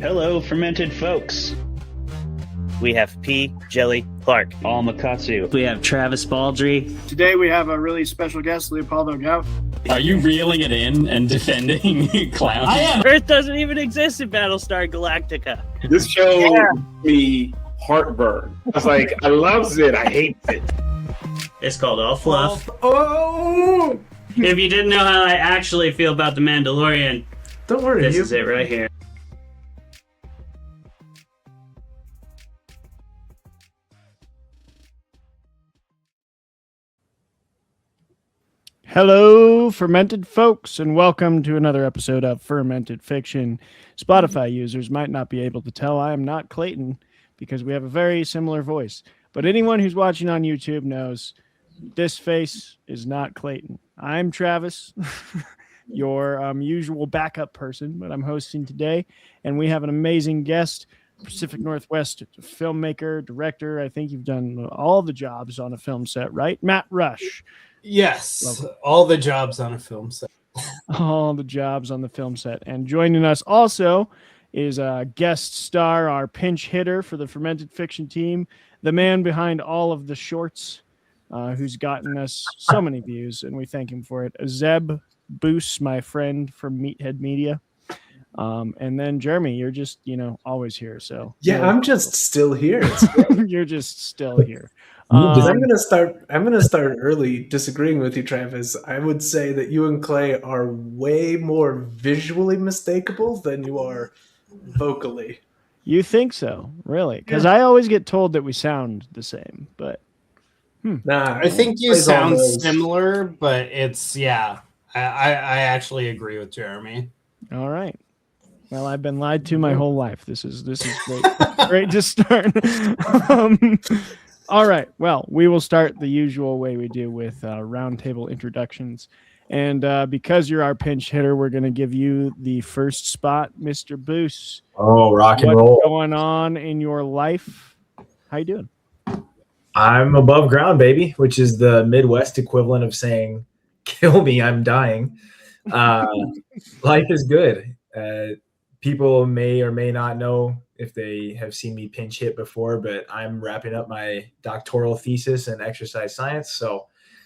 Hello, Fermented Folks. We have P. Jelly Clark. All Makatsu. We have Travis Baldry. Today we have a really special guest, Leopoldo Gout. Are you reeling it in and defending clowns? I am. Earth doesn't even exist in Battlestar Galactica. This show gives me heartburn. I was like, I loves it, I hate it. It's called All Fluff. Oh! If you didn't know how I actually feel about The Mandalorian, don't worry. This is it right here. Hello, Fermented Folks, and welcome to another episode of Fermented Fiction. Spotify users might not be able to tell I am not Clayton because we have a very similar voice. But anyone who's watching on YouTube knows this face is not Clayton. I'm Travis, your usual backup person, but I'm hosting today, and we have an amazing guest, Pacific Northwest filmmaker, director. I think you've done all the jobs on a film set, right? Matt Rush. Yes, all the jobs on a film set. All the jobs on the film set. And joining us also is a guest star, our pinch hitter for the Fermented Fiction team, the man behind all of the shorts, who's gotten us so many views, and we thank him for it. Zeb Boos, my friend from Meathead Media. And then Jeremy, you're just, always here. So yeah, I'm just still here. You're just still here. I'm gonna start early disagreeing with you, Travis. I would say that you and Clay are way more visually mistakable than you are vocally. You think so? Really? Because I always get told that we sound the same, but nah, I think you sound similar, but it's I actually agree with Jeremy. All right. Well, I've been lied to my whole life. This is great. Great to start. All right. Well, we will start the usual way we do with roundtable introductions. And because you're our pinch hitter, we're going to give you the first spot, Mr. Boos. Oh, rock and roll. What's going on in your life? How you doing? I'm above ground, baby, which is the Midwest equivalent of saying, kill me, I'm dying. Life is good. People may or may not know if they have seen me pinch hit before, but I'm wrapping up my doctoral thesis in exercise science. So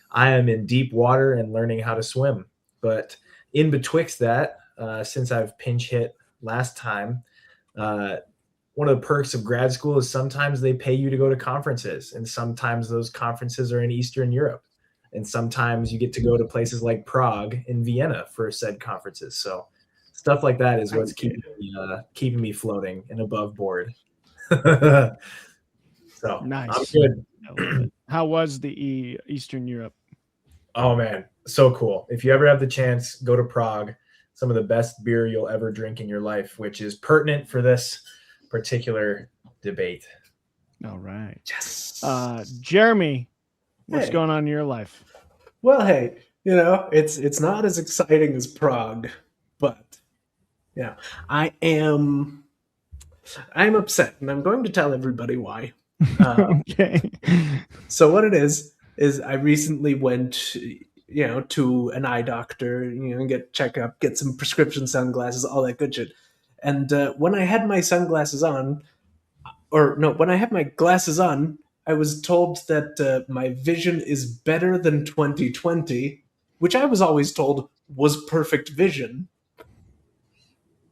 I am in deep water and learning how to swim. But in betwixt that, since I've pinch hit last time, one of the perks of grad school is sometimes they pay you to go to conferences, and sometimes those conferences are in Eastern Europe. And sometimes you get to go to places like Prague and Vienna for said conferences. So stuff like that is what's keeping me floating and above board. So nice. I'm good. How was the Eastern Europe? Oh man, so cool. If you ever have the chance, go to Prague. Some of the best beer you'll ever drink in your life, which is pertinent for this particular debate. All right. Yes. Jeremy, what's going on in your life? Well, hey, it's not as exciting as Prague, but I'm upset, and I'm going to tell everybody why. Okay. So what it is I recently went, to an eye doctor, get checkup, get some prescription sunglasses, all that good shit. And when I had my sunglasses on, when I had my glasses on, I was told that my vision is better than 20/20, which I was always told was perfect vision.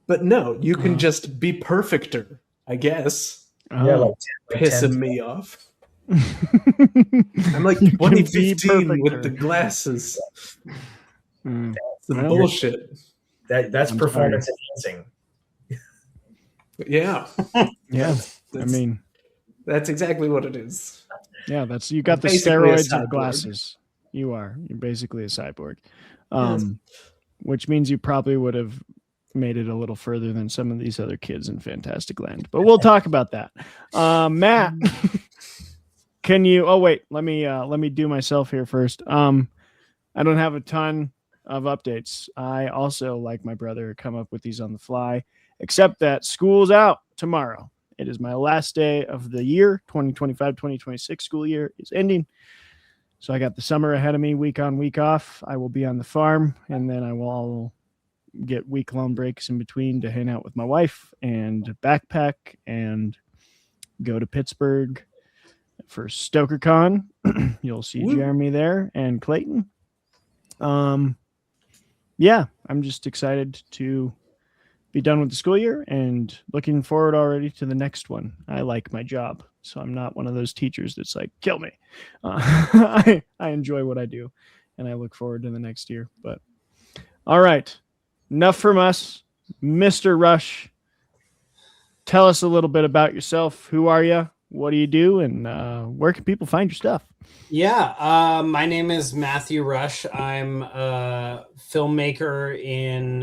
But no, you can just be perfecter, I guess. Yeah, pissing me off. I'm like 2015 with the glasses. That's the bullshit. That's performance enhancing. Yeah. Yeah. That's exactly what it is. Yeah, you got the steroids of glasses. You're basically a cyborg. Which means you probably would have made it a little further than some of these other kids in Fantasticland. But we'll talk about that. Matt, can you let me do myself here first. I don't have a ton of updates. I also, like my brother, come up with these on the fly, except that school's out tomorrow. It is my last day of the year. 2025-2026 school year is ending. So I got the summer ahead of me, week on, week off. I will be on the farm, and then I will get week-long breaks in between to hang out with my wife and backpack and go to Pittsburgh for StokerCon. You'll see Jeremy there and Clayton. Yeah, I'm just excited to be done with the school year and looking forward already to the next one. I like my job, so I'm not one of those teachers that's like, kill me. I enjoy what I do, and I look forward to the next year. But all right, enough from us. Mr. Rush, tell us a little bit about yourself. Who are you? What do you do? And where can people find your stuff? Yeah, my name is Matthew Rush. I'm a filmmaker in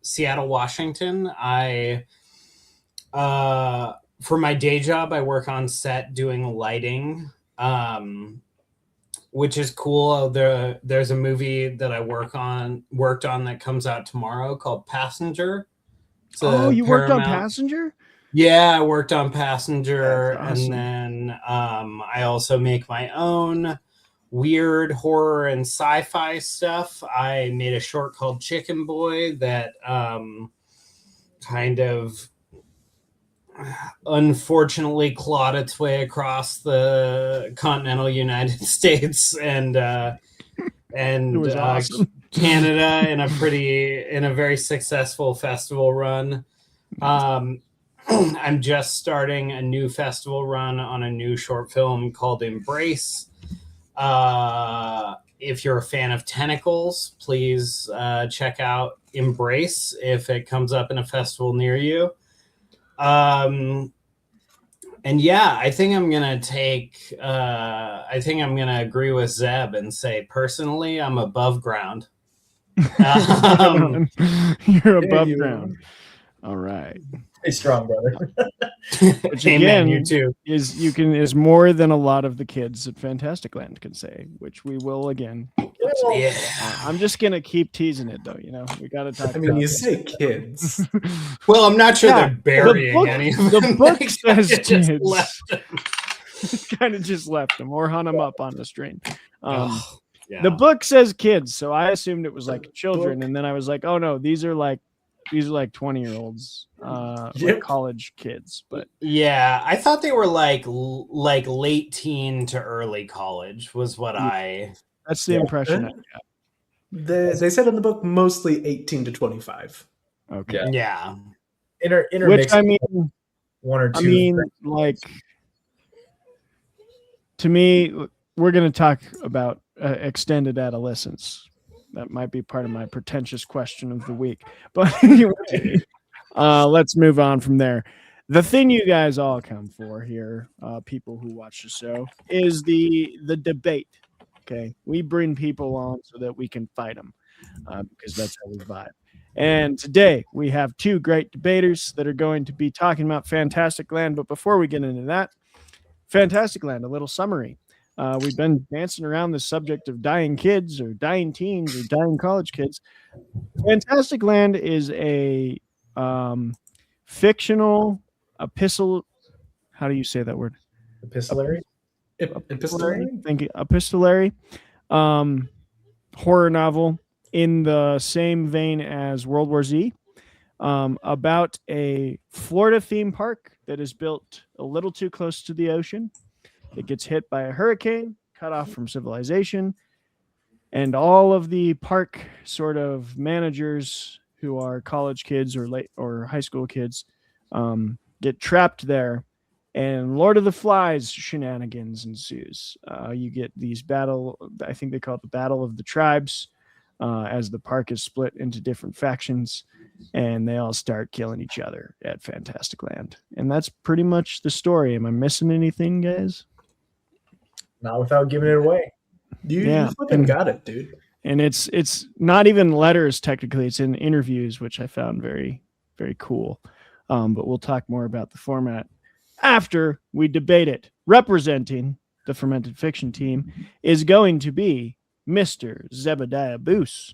Seattle, Washington. For my day job, I work on set doing lighting, which is cool. There's a movie that I worked on that comes out tomorrow called Passenger. Oh, you worked on Passenger? Yeah, I worked on Passenger, awesome. and then I also make my own weird horror and sci-fi stuff. I made a short called Chicken Boy that kind of unfortunately clawed its way across the continental United States and It was awesome. Canada in a very successful festival run. I'm just starting a new festival run on a new short film called Embrace. If you're a fan of tentacles, please check out Embrace if it comes up in a festival near you. And yeah, I think I'm gonna agree with Zeb and say personally, I'm above ground. You're above ground. All right. Stay strong, brother. Which Amen, again you too. is more than a lot of the kids at Fantasticland can say, which we will again. Yeah. I'm just gonna keep teasing it though. We got to talk. I mean, you say kids. Well, I'm not sure they're burying any of them. The book says just kids. left them. Kind of just left them or hunt them up on the string. Yeah. The book says kids, so I assumed it was like children, and then I was like, oh no, these are like 20-year-olds, like college kids. But yeah, I thought they were like late teen to early college was what that's the impression I got. They said in the book mostly 18 to 25. Okay. Yeah. Intermix. Which I mean, one or two. I mean, like, to me, we're going to talk about extended adolescence. That might be part of my pretentious question of the week. But anyway, let's move on from there. The thing you guys all come for here, people who watch the show, is the debate. Okay, we bring people on so that we can fight them, because that's how we vibe. And today we have two great debaters that are going to be talking about Fantasticland. But before we get into that, Fantasticland, a little summary. We've been dancing around the subject of dying kids or dying teens or dying college kids. Fantasticland is a fictional epistle. How do you say that word? Epistolary. Epistolary? Thank you. Epistolary horror novel in the same vein as World War Z, about a Florida theme park that is built a little too close to the ocean. It gets hit by a hurricane, cut off from civilization, and all of the park sort of managers who are college kids or high school kids get trapped there. And Lord of the Flies shenanigans ensues. You get these I think they call it the Battle of the Tribes, as the park is split into different factions, and they all start killing each other at Fantasticland. And that's pretty much the story. Am I missing anything, guys? Not without giving it away. You fucking got it, dude. And it's not even letters technically. It's in interviews, which I found very, very cool. But we'll talk more about the format after we debate it. Representing the Fermented Fiction team is going to be Mr. Zebediah Boos.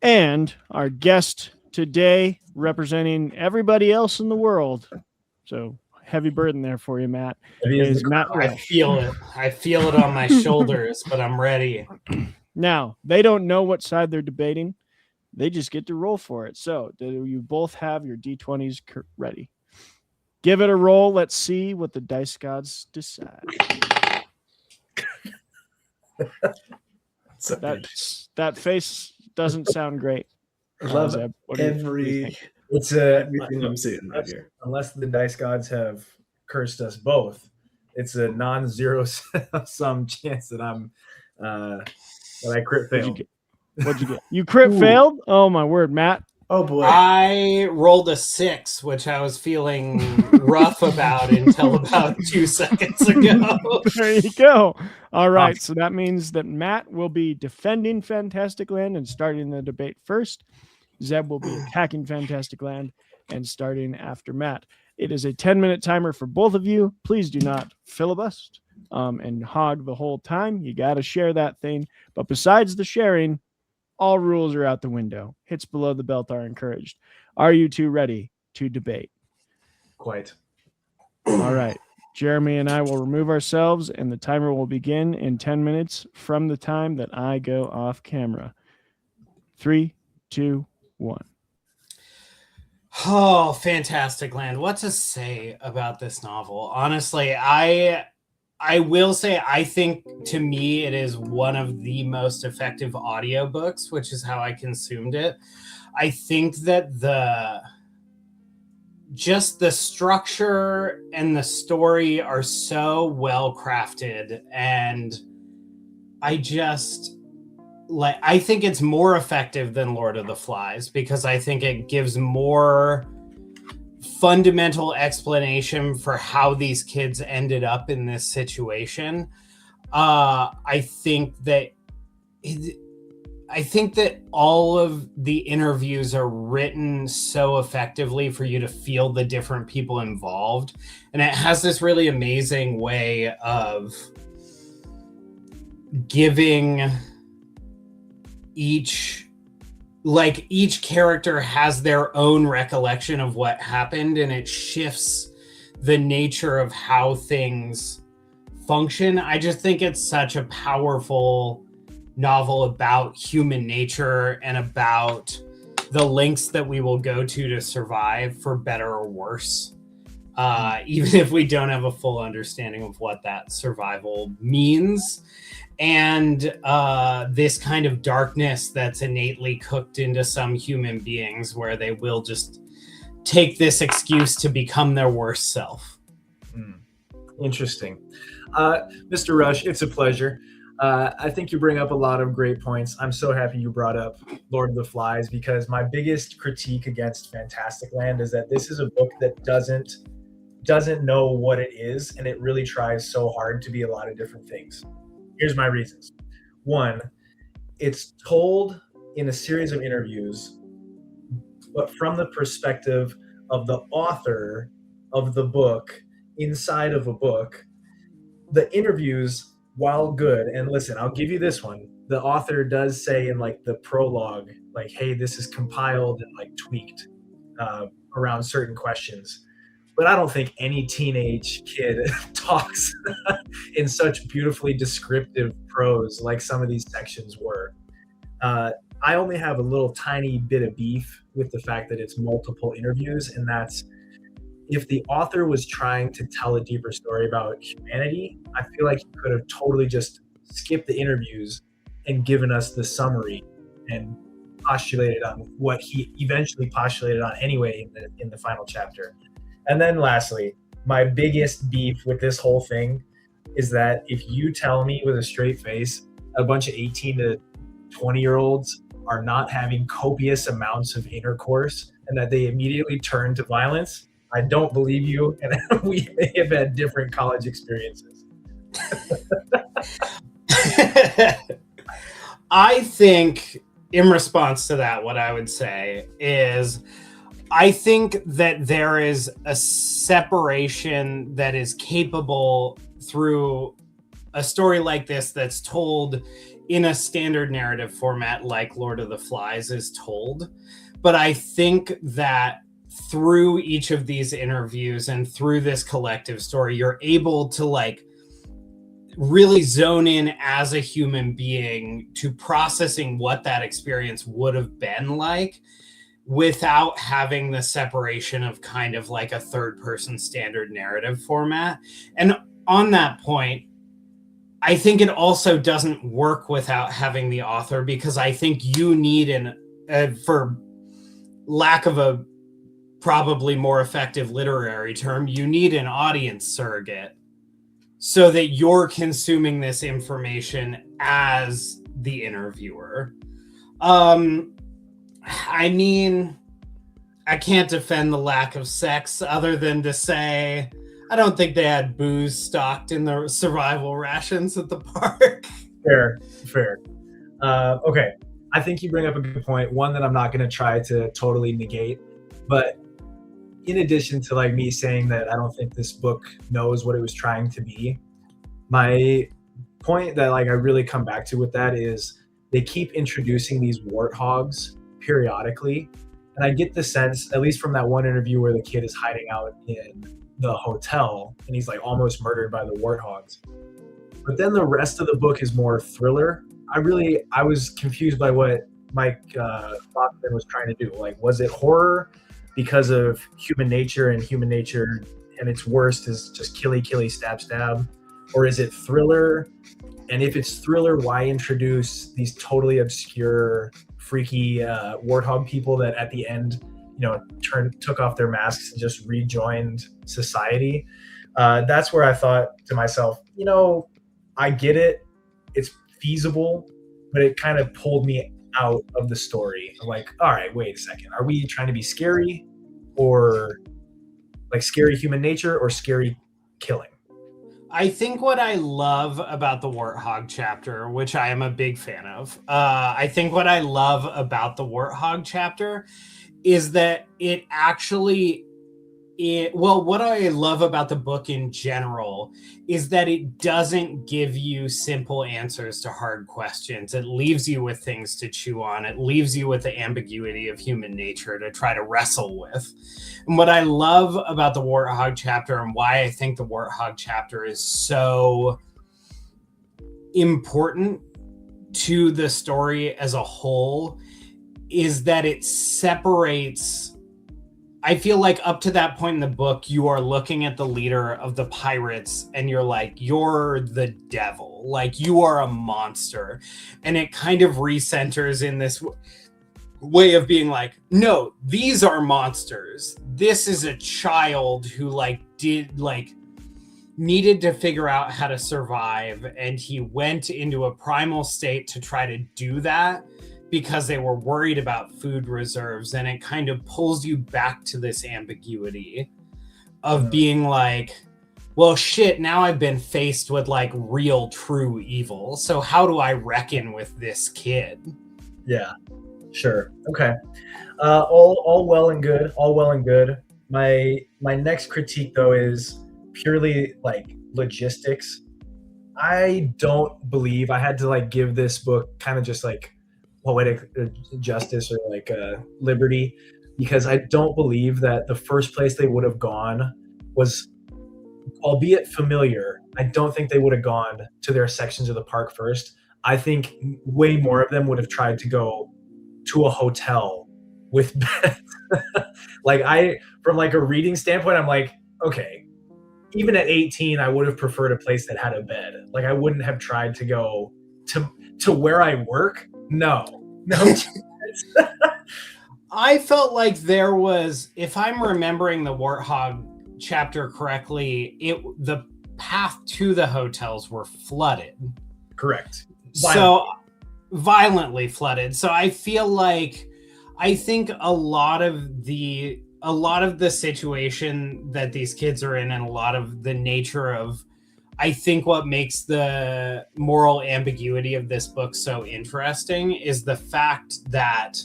And our guest today, representing everybody else in the world. So heavy burden there for you, Matt. Is Matt I feel it. I feel it on my shoulders, but I'm ready. Now, they don't know what side they're debating. they just get to roll for it. So do you both have your D20s ready? Give it a roll. Let's see what the dice gods decide. That face doesn't sound great. I love Zeb, everything I'm seeing right here. Unless the dice gods have cursed us both, it's a non-zero sum chance that I crit failed. What'd you get? You crit failed? Oh my word, Matt. Oh boy. I rolled a 6, which I was feeling rough about until about 2 seconds ago. There you go. All right. So that means that Matt will be defending Fantasticland and starting the debate first. Zeb will be attacking Fantasticland and starting after Matt. It is a 10-minute timer for both of you. Please do not filibust and hog the whole time. You got to share that thing. But besides the sharing, all rules are out the window. Hits below the belt are encouraged. Are you two ready to debate? Quite. All right. Jeremy and I will remove ourselves, and the timer will begin in 10 minutes from the time that I go off camera. 3, 2, 1. Oh, Fantasticland. What to say about this novel? Honestly, I will say I think to me it is one of the most effective audiobooks, which is how I consumed it. I think that the structure and the story are so well crafted, and I think it's more effective than Lord of the Flies because I think it gives more fundamental explanation for how these kids ended up in this situation. I think that all of the interviews are written so effectively for you to feel the different people involved, and it has this really amazing way of giving each character has their own recollection of what happened, and it shifts the nature of how things function. I just think it's such a powerful novel about human nature and about the lengths that we will go to survive, for better or worse. Even if we don't have a full understanding of what that survival means. And this kind of darkness that's innately cooked into some human beings, where they will just take this excuse to become their worst self. Interesting. Mr. Rush, it's a pleasure. I think you bring up a lot of great points. I'm so happy you brought up Lord of the Flies, because my biggest critique against Fantasticland is that this is a book that doesn't know what it is, and it really tries so hard to be a lot of different things. Here's my reasons. One, it's told in a series of interviews, but from the perspective of the author of the book inside of a book. The interviews, while good, and listen, I'll give you this one. The author does say in like the prologue, like, hey, this is compiled and like tweaked around certain questions. But I don't think any teenage kid talks in such beautifully descriptive prose like some of these sections were. I only have a little tiny bit of beef with the fact that it's multiple interviews, and that's if the author was trying to tell a deeper story about humanity, I feel like he could have totally just skipped the interviews and given us the summary and postulated on what he eventually postulated on anyway in the final chapter. And then lastly, my biggest beef with this whole thing is that if you tell me with a straight face a bunch of 18 to 20-year-olds are not having copious amounts of intercourse and that they immediately turn to violence, I don't believe you, and we may have had different college experiences. I think, in response to that, what I would say is, I think that there is a separation that is capable through a story like this that's told in a standard narrative format like Lord of the Flies is told. But I think that through each of these interviews and through this collective story, you're able to like really zone in as a human being to processing what that experience would have been like without having the separation of kind of like a third person standard narrative format. And on that point, I think it also doesn't work without having the author, because I think you need for lack of a probably more effective literary term, you need an audience surrogate so that you're consuming this information as the interviewer. I mean, I can't defend the lack of sex other than to say, I don't think they had booze stocked in the survival rations at the park. Fair. Okay. I think you bring up a good point. One that I'm not going to try to totally negate, but in addition to like me saying that I don't think this book knows what it was trying to be, my point that like I really come back to with that is they keep introducing these warthogs periodically. And I get the sense, at least from that one interview where the kid is hiding out in the hotel and he's like almost murdered by the warthogs. But then the rest of the book is more thriller. I was confused by what Mike Bocovan was trying to do. Like, was it horror because of human nature, and human nature and its worst is just killy, stab? Or is it thriller? And if it's thriller, why introduce these totally obscure, freaky warthog people that at the end, took off their masks and just rejoined society? That's where I thought to myself, I get it. It's feasible, but it kind of pulled me out of the story. I'm like, all right, wait a second. Are we trying to be scary, or like scary human nature, or scary killing? I think what I love about the Warthog chapter, which I am a big fan of, I think what I love about the Warthog chapter is that it actually, what I love about the book in general is that it doesn't give you simple answers to hard questions. It leaves you with things to chew on. It leaves you with the ambiguity of human nature to try to wrestle with. And what I love about the Warthog chapter, and why I think the Warthog chapter is so important to the story as a whole, is that it separates. I feel like up to that point in the book, you are looking at the leader of the pirates and you're like, you're the devil. Like, you are a monster. And it kind of recenters in this way of being like, no, these are monsters. This is a child who needed to figure out how to survive. And he went into a primal state to try to do that, because they were worried about food reserves. And it kind of pulls you back to this ambiguity of being like, well, shit, now I've been faced with like real, true evil. So how do I reckon with this kid? Yeah, sure. Okay. All well and good. My next critique though is purely like logistics. I don't believe I had to like give this book kind of just like poetic justice or like liberty, because I don't believe that the first place they would have gone was, albeit familiar, I don't think they would have gone to their sections of the park first. I think way more of them would have tried to go to a hotel with beds. From like a reading standpoint, I'm like, okay, even at 18, I would have preferred a place that had a bed. Like, I wouldn't have tried to go to where I work. No. I felt like there was, if I'm remembering the Warthog chapter correctly, the path to the hotels were flooded. Correct. Violently flooded. So I feel like, I think a lot of the situation that these kids are in, and a lot of the nature of, I think what makes the moral ambiguity of this book so interesting is the fact that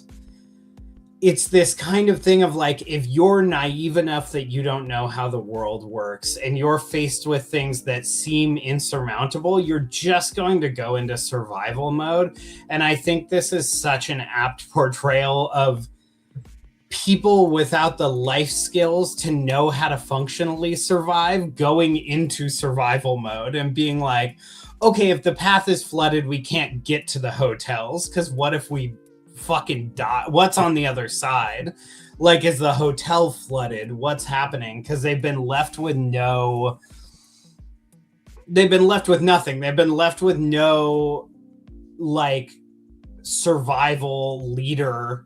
it's this kind of thing of like, if you're naive enough that you don't know how the world works and you're faced with things that seem insurmountable, you're just going to go into survival mode. And I think this is such an apt portrayal of people without the life skills to know how to functionally survive going into survival mode and being like, okay, if the path is flooded, we can't get to the hotels because what if we fucking die? What's on the other side? Like, is the hotel flooded? What's happening? Because they've been left with nothing. They've been left with no like survival leader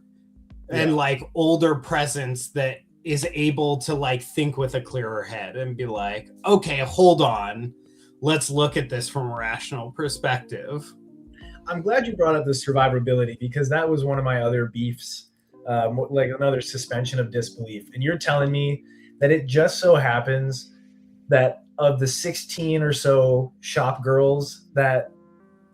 and like older presence that is able to like think with a clearer head and be like, okay, hold on, let's look at this from a rational perspective. I'm glad you brought up the survivability because that was one of my other beefs, like another suspension of disbelief. And you're telling me that it just so happens that of the 16 or so shop girls that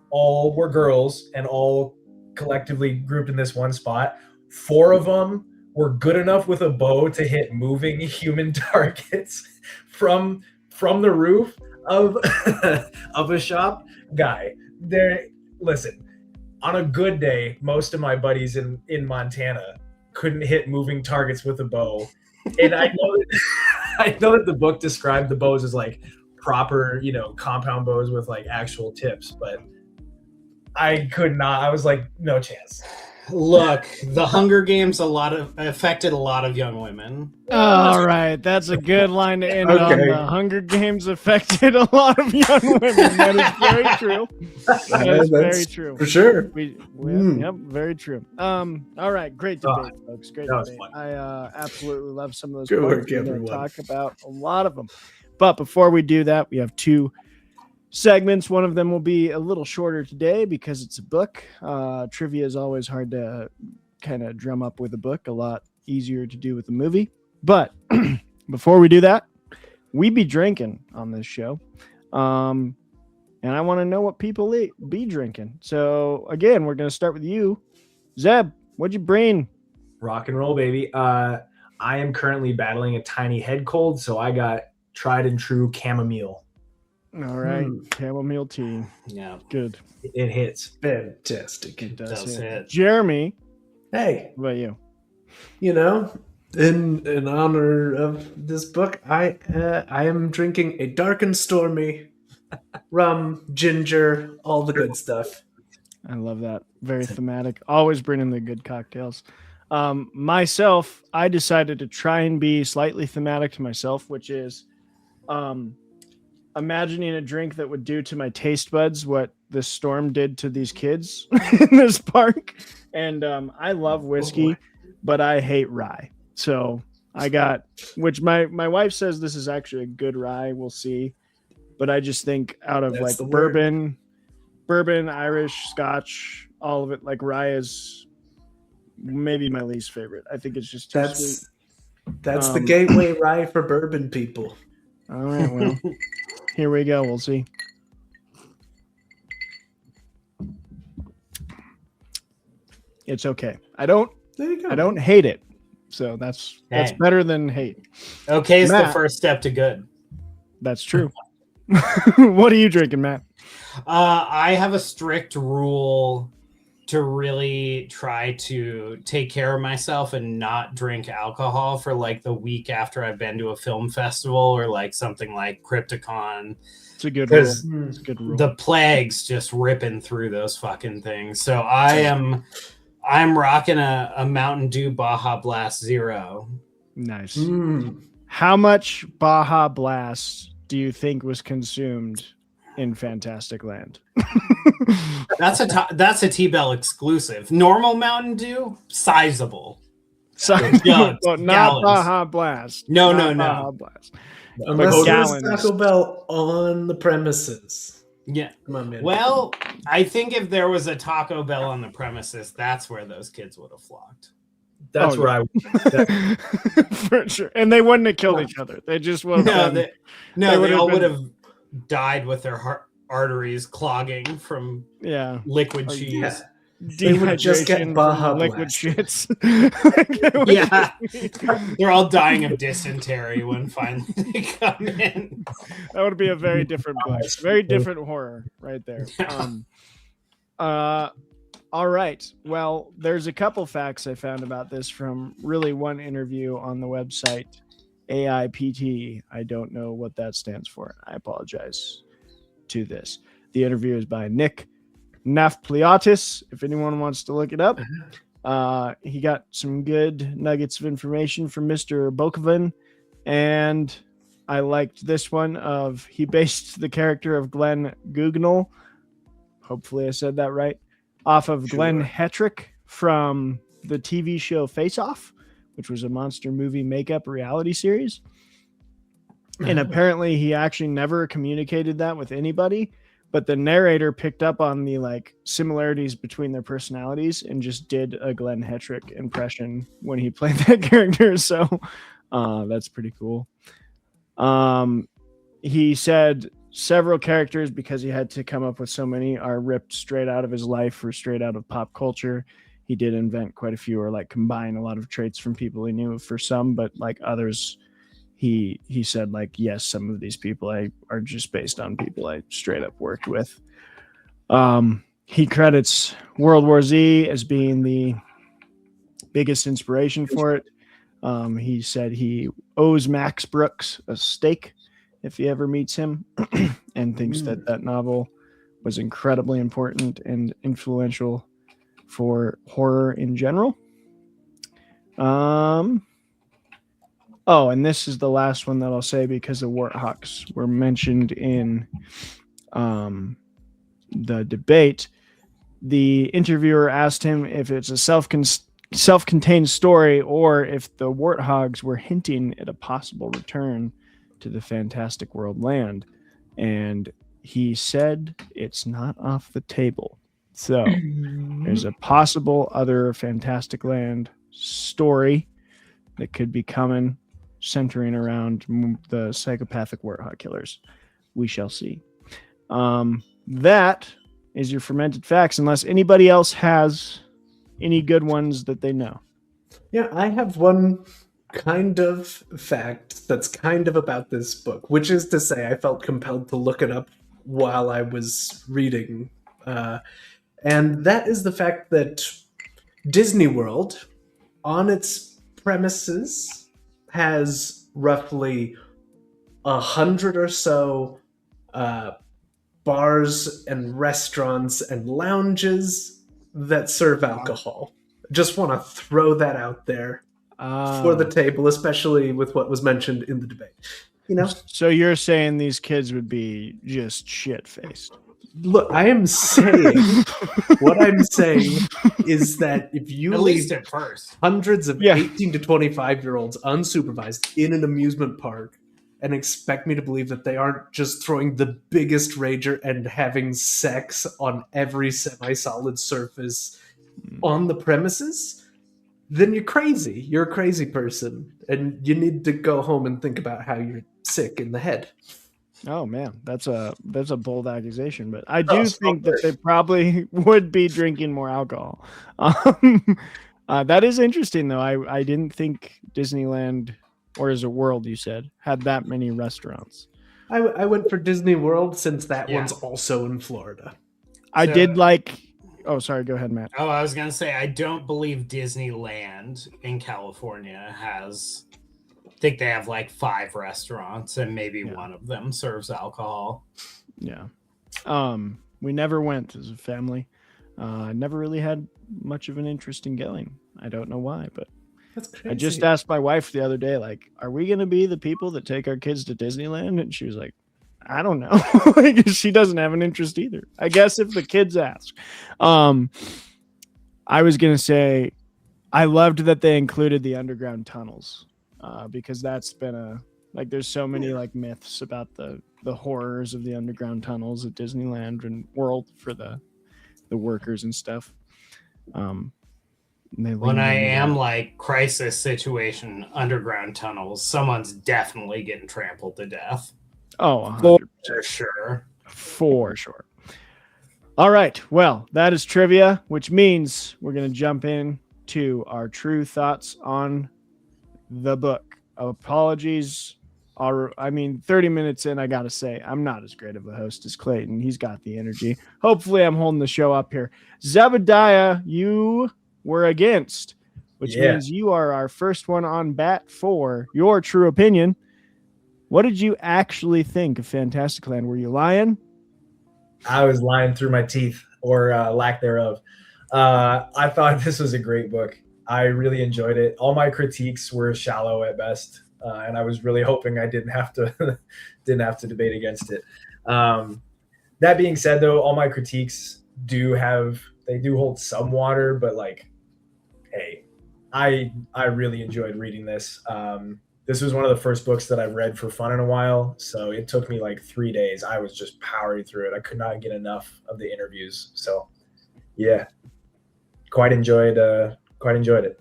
all were girls and all collectively grouped in this one spot, 4 of them were good enough with a bow to hit moving human targets from the roof of of a shop. Guy, there. Listen, on a good day, most of my buddies in Montana couldn't hit moving targets with a bow, and I know that the book described the bows as like proper, compound bows with like actual tips, but I could not. I was like, no chance. Look, the Hunger Games affected a lot of young women. All right, that's a good line to end on. The Hunger Games affected a lot of young women. That is very true. That is very true. For sure. Yep, very true. All right, great debate, folks. Great that was debate. fun. I absolutely love some of those Good points. work, We're going everyone. to talk about a lot of them. But before we do that, we have 2 segments. One of them will be a little shorter today because it's a book. Trivia is always hard to kind of drum up with a book, a lot easier to do with a movie. But before we do that, we be drinking on this show. And I want to know what people be drinking. So again, we're going to start with you. Zeb, what'd you bring? Rock and roll, baby. I am currently battling a tiny head cold, so I got tried and true chamomile. All right, chamomile tea. Yeah, good. It hits. Fantastic. It does hit. hit. Jeremy, Hey, what about you? In honor of this book, I am drinking a dark and stormy rum, ginger, all the good stuff. I love that. Very thematic. Always bringing the good cocktails. Myself, I decided to try and be slightly thematic to myself, which is imagining a drink that would do to my taste buds what this storm did to these kids in this park. And I love whiskey, but I hate rye. So I got, which my wife says this is actually a good rye. We'll see. But I just think out of That's like the bourbon, Irish, Scotch, all of it, like rye is maybe my least favorite. I think it's just too sweet. That's the gateway rye for bourbon people. All right, well, here we go. We'll see. It's okay. I don't hate it. So that's better than hate. Okay, it's the Matt. first step to good. That's true. What are you drinking, Matt? I have a strict rule to really try to take care of myself and not drink alcohol for like the week after I've been to a film festival or like something like Crypticon. It's a good rule. It's a good rule. The plague's just ripping through those fucking things. So I'm rocking a Mountain Dew Baja Blast Zero. Nice. How much Baja Blast do you think was consumed in Fantasticland? That's a T-Bell exclusive. Normal Mountain Dew, sizable. Jugs, not gallons. Baja Blast. No. Baja Blast. Unless gallons. there's Taco Bell on the premises. Yeah. Come on, man. Well, I think if there was a Taco Bell on the premises, that's where those kids would have flocked. That's where I would. For sure. And they wouldn't have killed each other. They just would have. They all would have died with their arteries clogging from liquid cheese. Yeah. They would just get Baja liquid blasted. shits. Yeah. They're all dying of dysentery when finally they come in. That would be a very different book. Very different horror right there. All right. Well, there's a couple facts I found about this from really one interview on the website AIPT. I don't know what that stands for. I apologize to this. The interview is by Nick Nafpliotis, if anyone wants to look it up. He got some good nuggets of information from Mr. Bocovan, and I liked this one of he based the character of Glenn Gugnall, hopefully I said that right, off of Glenn Hetrick from the TV show Face Off, which was a monster movie makeup reality series. And apparently he actually never communicated that with anybody, but the narrator picked up on the like similarities between their personalities and just did a Glenn Hetrick impression when he played that character. So that's pretty cool. He said several characters, because he had to come up with so many, are ripped straight out of his life or straight out of pop culture. He did invent quite a few, or like combine a lot of traits from people he knew for some, but like others, he said like, yes, some of these people are just based on people I straight up worked with. He credits World War Z as being the biggest inspiration for it. He said he owes Max Brooks a steak if he ever meets him, and thinks that novel was incredibly important and influential for horror in general. Oh, and this is the last one that I'll say because the warthawks were mentioned in the debate. The interviewer asked him if it's a self-contained story or if the warthogs were hinting at a possible return to the Fantastic World land, and he said it's not off the table. So there's a possible other Fantasticland story that could be coming, centering around the psychopathic warthog killers. We shall see. That is your fermented facts, unless anybody else has any good ones that they know. Yeah, I have one kind of fact that's kind of about this book, which is to say I felt compelled to look it up while I was reading. And that is the fact that Disney World, on its premises, has roughly 100 or so bars and restaurants and lounges that serve alcohol. Just want to throw that out there for the table, especially with what was mentioned in the debate. You know? So you're saying these kids would be just shit-faced? Look, I am saying, what I'm saying is that if you At leave least at first. hundreds of 18 to 25-year-olds unsupervised in an amusement park and expect me to believe that they aren't just throwing the biggest rager and having sex on every semi-solid surface on the premises, then you're crazy. You're a crazy person, and you need to go home and think about how you're sick in the head. Oh man, that's a bold accusation, but I do think that they probably would be drinking more alcohol. That is interesting, though. I didn't think Disneyland, or is it World, you said, had that many restaurants. I went for Disney World since that one's also in Florida. I did like. Oh, sorry. Go ahead, Matt. Oh, I was gonna say I don't believe Disneyland in California has. I think they have like 5 restaurants, and maybe one of them serves alcohol. Yeah. We never went as a family. Never really had much of an interest in going. I don't know why, but that's crazy. I just asked my wife the other day, like, are we going to be the people that take our kids to Disneyland? And she was like, I don't know. She doesn't have an interest either. I guess if the kids ask. I was going to say, I loved that they included the underground tunnels, because that's been there's so many like myths about the horrors of the underground tunnels at Disneyland and World for the workers and stuff. When I am like crisis situation, underground tunnels, someone's definitely getting trampled to death. Oh, 100%. For sure. For sure. All right. Well, that is trivia, which means we're going to jump in to our true thoughts on the book. Apologies I mean, 30 minutes in, I got to say, I'm not as great of a host as Clayton. He's got the energy. Hopefully, I'm holding the show up here. Zebediah, you were against, which means you are our first one on bat for your true opinion. What did you actually think of Fantasticland? Were you lying? I was lying through my teeth, or lack thereof. I thought this was a great book. I really enjoyed it. All my critiques were shallow at best, and I was really hoping I didn't have to debate against it. That being said, though, all my critiques do hold some water, but like, hey, I really enjoyed reading this. This was one of the first books that I've read for fun in a while, so it took me like 3 days. I was just powering through it. I could not get enough of the interviews. So, yeah, quite enjoyed it.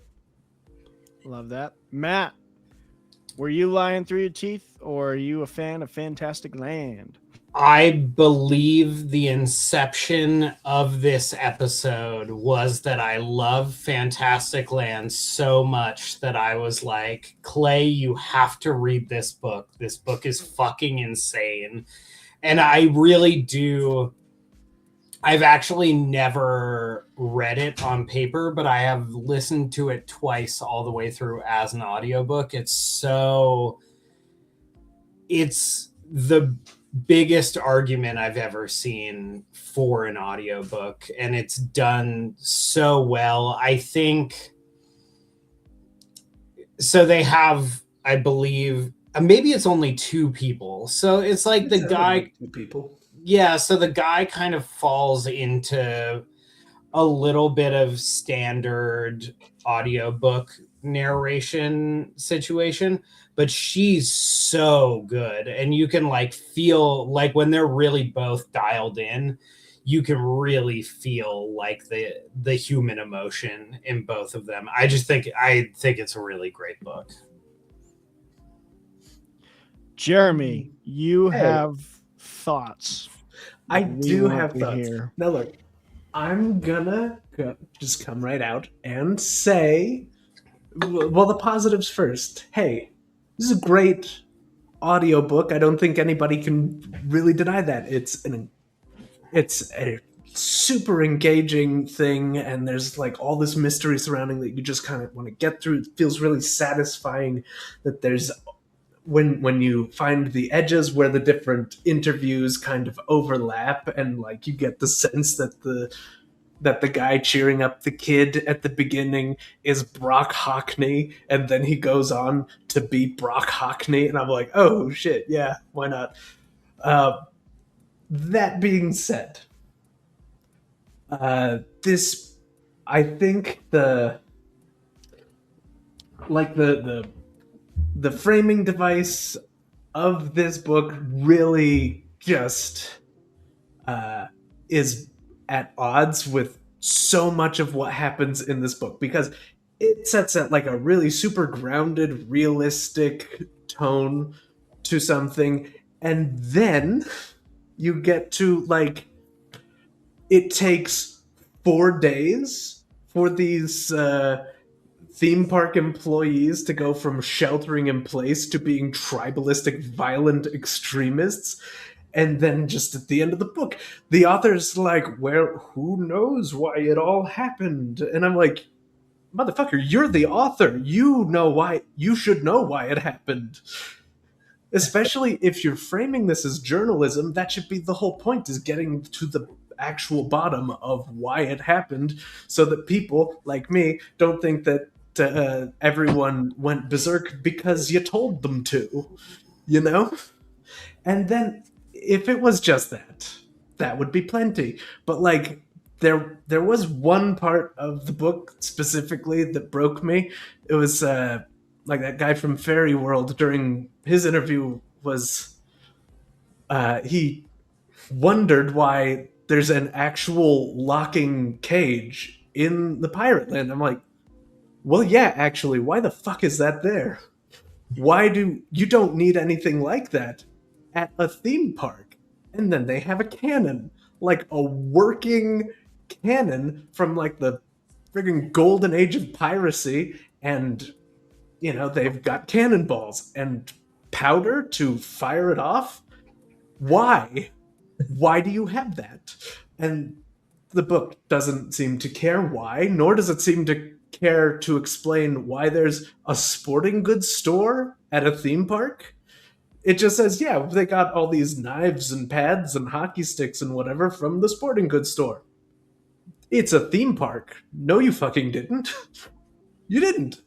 Love that. Matt, were you lying through your teeth, or are you a fan of Fantasticland? I believe the inception of this episode was that I love Fantasticland so much that I was like, Clay, you have to read this book. This book is fucking insane. And I really do. I've actually never read it on paper, but I have listened to it twice all the way through as an audiobook. It's the biggest argument I've ever seen for an audiobook, and it's done so well. I think so. They have, I believe, maybe it's only 2 people. So it's like the guy, 2 people. Yeah. So the guy kind of falls into a little bit of standard audiobook narration situation, but she's so good, and you can like feel like when they're really both dialed in, you can really feel like the human emotion in both of them. I think it's a really great book. Jeremy, you have thoughts. I do have thoughts. Now look, I'm gonna just come right out and say, well, the positives first. Hey, this is a great audiobook. I don't think anybody can really deny that. It's a super engaging thing, and there's like all this mystery surrounding that you just kind of want to get through. It feels really satisfying that there's when you find the edges where the different interviews kind of overlap, and like you get the sense that the guy cheering up the kid at the beginning is Brock Hockney, and then he goes on to be Brock Hockney, and I'm like, oh shit, yeah, why not? That being said, I think the framing device of this book really just is at odds with so much of what happens in this book, because it sets at like a really super grounded, realistic tone to something, and then you get to like, it takes 4 days for these theme park employees to go from sheltering in place to being tribalistic, violent extremists. And then just at the end of the book, the author's like, well, who knows why it all happened? And I'm like, motherfucker, you're the author. You know why. You should know why it happened. Especially if you're framing this as journalism, that should be the whole point, is getting to the actual bottom of why it happened, so that people like me don't think that everyone went berserk because you told them to, you know? And then if it was just that would be plenty. But like, there was one part of the book specifically that broke me. It was like that guy from Fairy World during his interview was he wondered why there's an actual locking cage in the pirate land. I'm like, well, yeah, actually, why the fuck is that there? You don't need anything like that at a theme park. And then they have a cannon, like a working cannon from like the friggin' golden age of piracy, and you know, they've got cannonballs, and powder to fire it off? Why? Why do you have that? And the book doesn't seem to care why, nor does it seem to care to explain why there's a sporting goods store at a theme park. It just says, yeah, they got all these knives and pads and hockey sticks and whatever from the sporting goods store. It's a theme park. No, you fucking didn't. You didn't.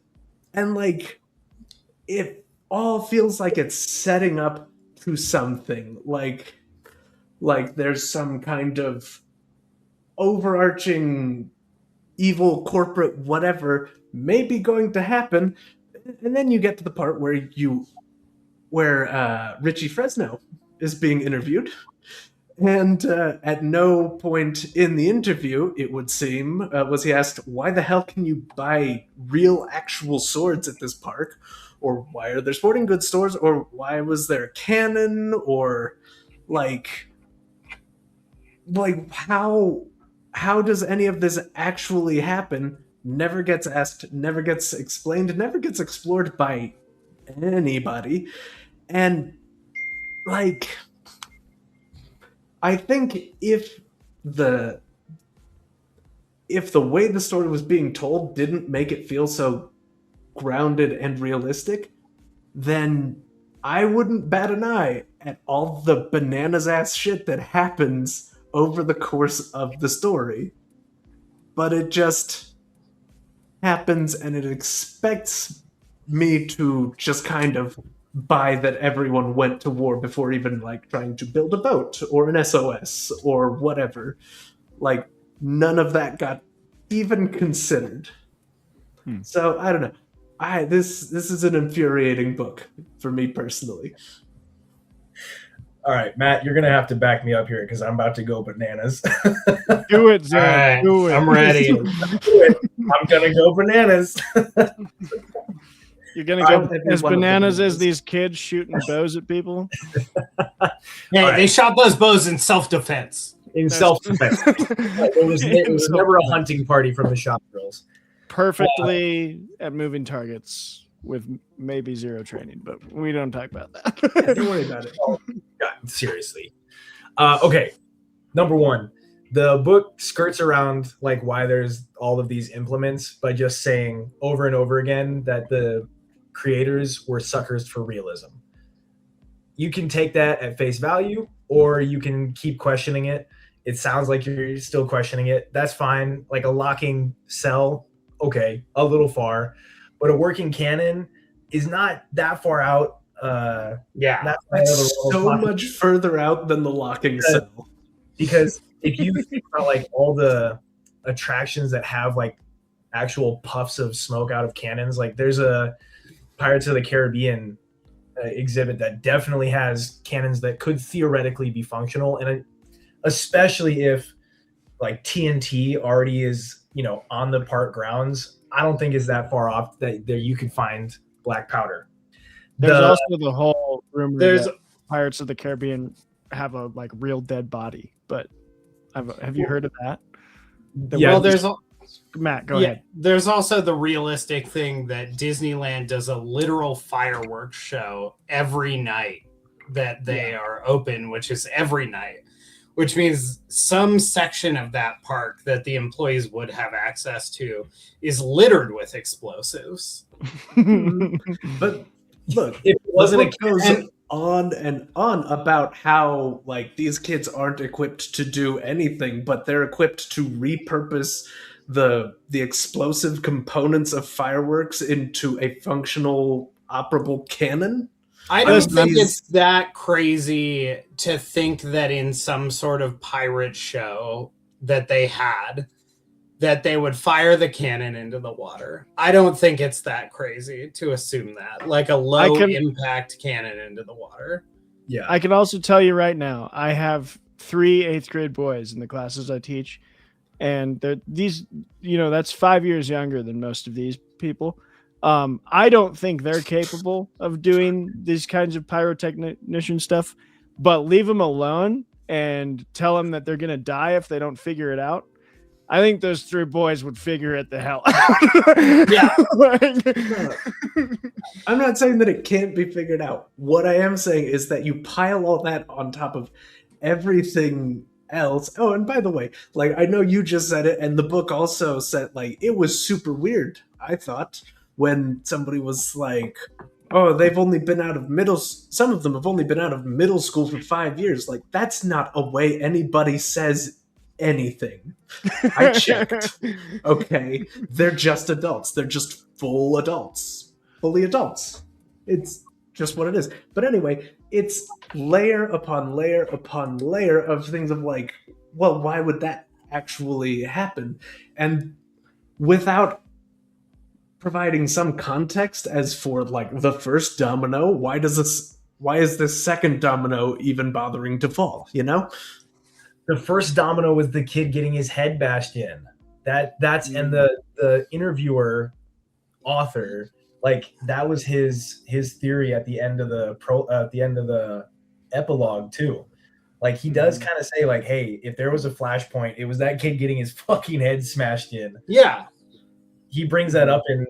And like, it all feels like it's setting up to something. Like there's some kind of overarching evil corporate whatever may be going to happen, and then you get to the part where Richie Fresno is being interviewed, and at no point in the interview, it would seem, was he asked, why the hell can you buy real actual swords at this park, or why are there sporting goods stores, or why was there a cannon, or like how does any of this actually happen? Never gets asked, never gets explained, never gets explored by anybody. And like, I think if the way the story was being told didn't make it feel so grounded and realistic, then I wouldn't bat an eye at all the bananas ass shit that happens over the course of the story. But it just happens, and it expects me to just kind of buy that everyone went to war before even like trying to build a boat or an SOS or whatever. Like, none of that got even considered. So I don't know. This is an infuriating book for me personally. All right, Matt, you're gonna have to back me up here because I'm about to go bananas. Do it, Zach. Right, Do it. I'm ready. I'm gonna go bananas. You're gonna go as bananas as these kids shooting bows at people. Hey, right. They shot those bows in self-defense. In self-defense, it was never a hunting party from the shop girls. Perfectly at moving targets with maybe zero training, but we don't talk about that. Don't worry about it. Oh, God, seriously. Okay, number one, the book skirts around like why there's all of these implements by just saying over and over again that the creators were suckers for realism. You can take that at face value, or you can keep questioning it. It sounds like you're still questioning it. That's fine. Like a locking cell, okay, a little far, but a working cannon is not that far out. That's so much further out than the locking cell. Because if you think about like all the attractions that have like actual puffs of smoke out of cannons, like there's a Pirates of the Caribbean exhibit that definitely has cannons that could theoretically be functional, and especially if like TNT already is, on the park grounds, I don't think it's that far off that there you could find black powder. There's also the whole rumor that Pirates of the Caribbean have a like real dead body, but have you heard of that? Matt, go ahead. There's also the realistic thing that Disneyland does a literal fireworks show every night that they are open, which is every night, which means some section of that park that the employees would have access to is littered with explosives. But look, it wasn't goes on and on about how like these kids aren't equipped to do anything, but they're equipped to repurpose the explosive components of fireworks into a functional operable cannon. I don't think it's that crazy to think that in some sort of pirate show that they had, that they would fire the cannon into the water. I don't think it's that crazy to assume that, like a low impact cannon into the water. Yeah. I can also tell you right now, I have 3 8th grade boys in the classes I teach, and these, that's 5 years younger than most of these people. I don't think they're capable of doing these kinds of pyrotechnician stuff, but leave them alone and tell them that they're going to die if they don't figure it out. I think those three boys would figure it the hell out. I'm not saying that it can't be figured out. What I am saying is that you pile all that on top of everything else. Oh, and by the way, like, I know you just said it, and the book also said, like, it was super weird, I thought, when somebody was like, oh, they've only been out of some of them have only been out of middle school for 5 years. Like, that's not a way anybody says anything. I checked. Okay, they're just adults. They're just full adults. Fully adults. It's just what it is. But anyway, it's layer upon layer upon layer of things of like, well, why would that actually happen? And without providing some context as for like the first domino, why is this second domino even bothering to fall, you know? The first domino was the kid getting his head bashed in. And the interviewer author, like, that was his theory at the end of the epilogue too. Like, he does kind of say, like, hey, if there was a flashpoint, it was that kid getting his fucking head smashed in. Yeah. He brings that up, and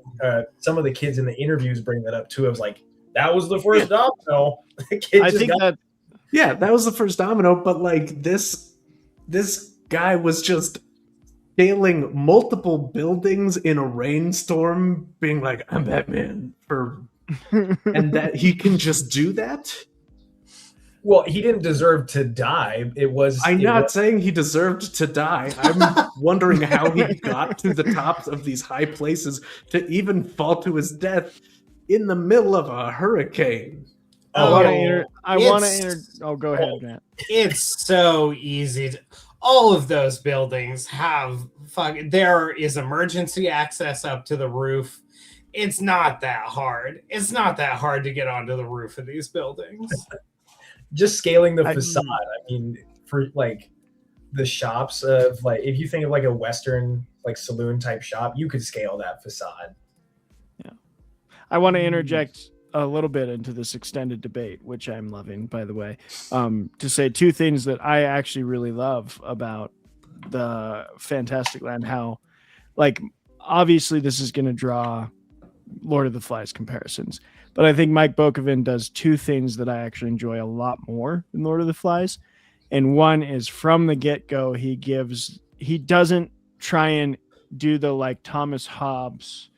some of the kids in the interviews bring that up too. I was like, that was the first domino. That was the first domino, but like this guy was just scaling multiple buildings in a rainstorm, being like, I'm Batman, and that he can just do that? Well, he didn't deserve to die. I'm not saying he deserved to die. I'm wondering how he got to the tops of these high places to even fall to his death in the middle of a hurricane. Oh, go ahead, Matt. It's so easy. All of those buildings have there is emergency access up to the roof. It's not that hard. It's not that hard to get onto the roof of these buildings. Just scaling the facade. I mean, for like the shops of, like, if you think of like a Western like saloon type shop, you could scale that facade. Yeah. I want to interject a little bit into this extended debate, which I'm loving, by the way, to say two things that I actually really love about the Fantasticland. How, like, obviously this is going to draw Lord of the Flies comparisons, but I think Mike Bocovan does two things that I actually enjoy a lot more than Lord of the Flies. And one is, from the get-go, he doesn't try and do the like Thomas Hobbes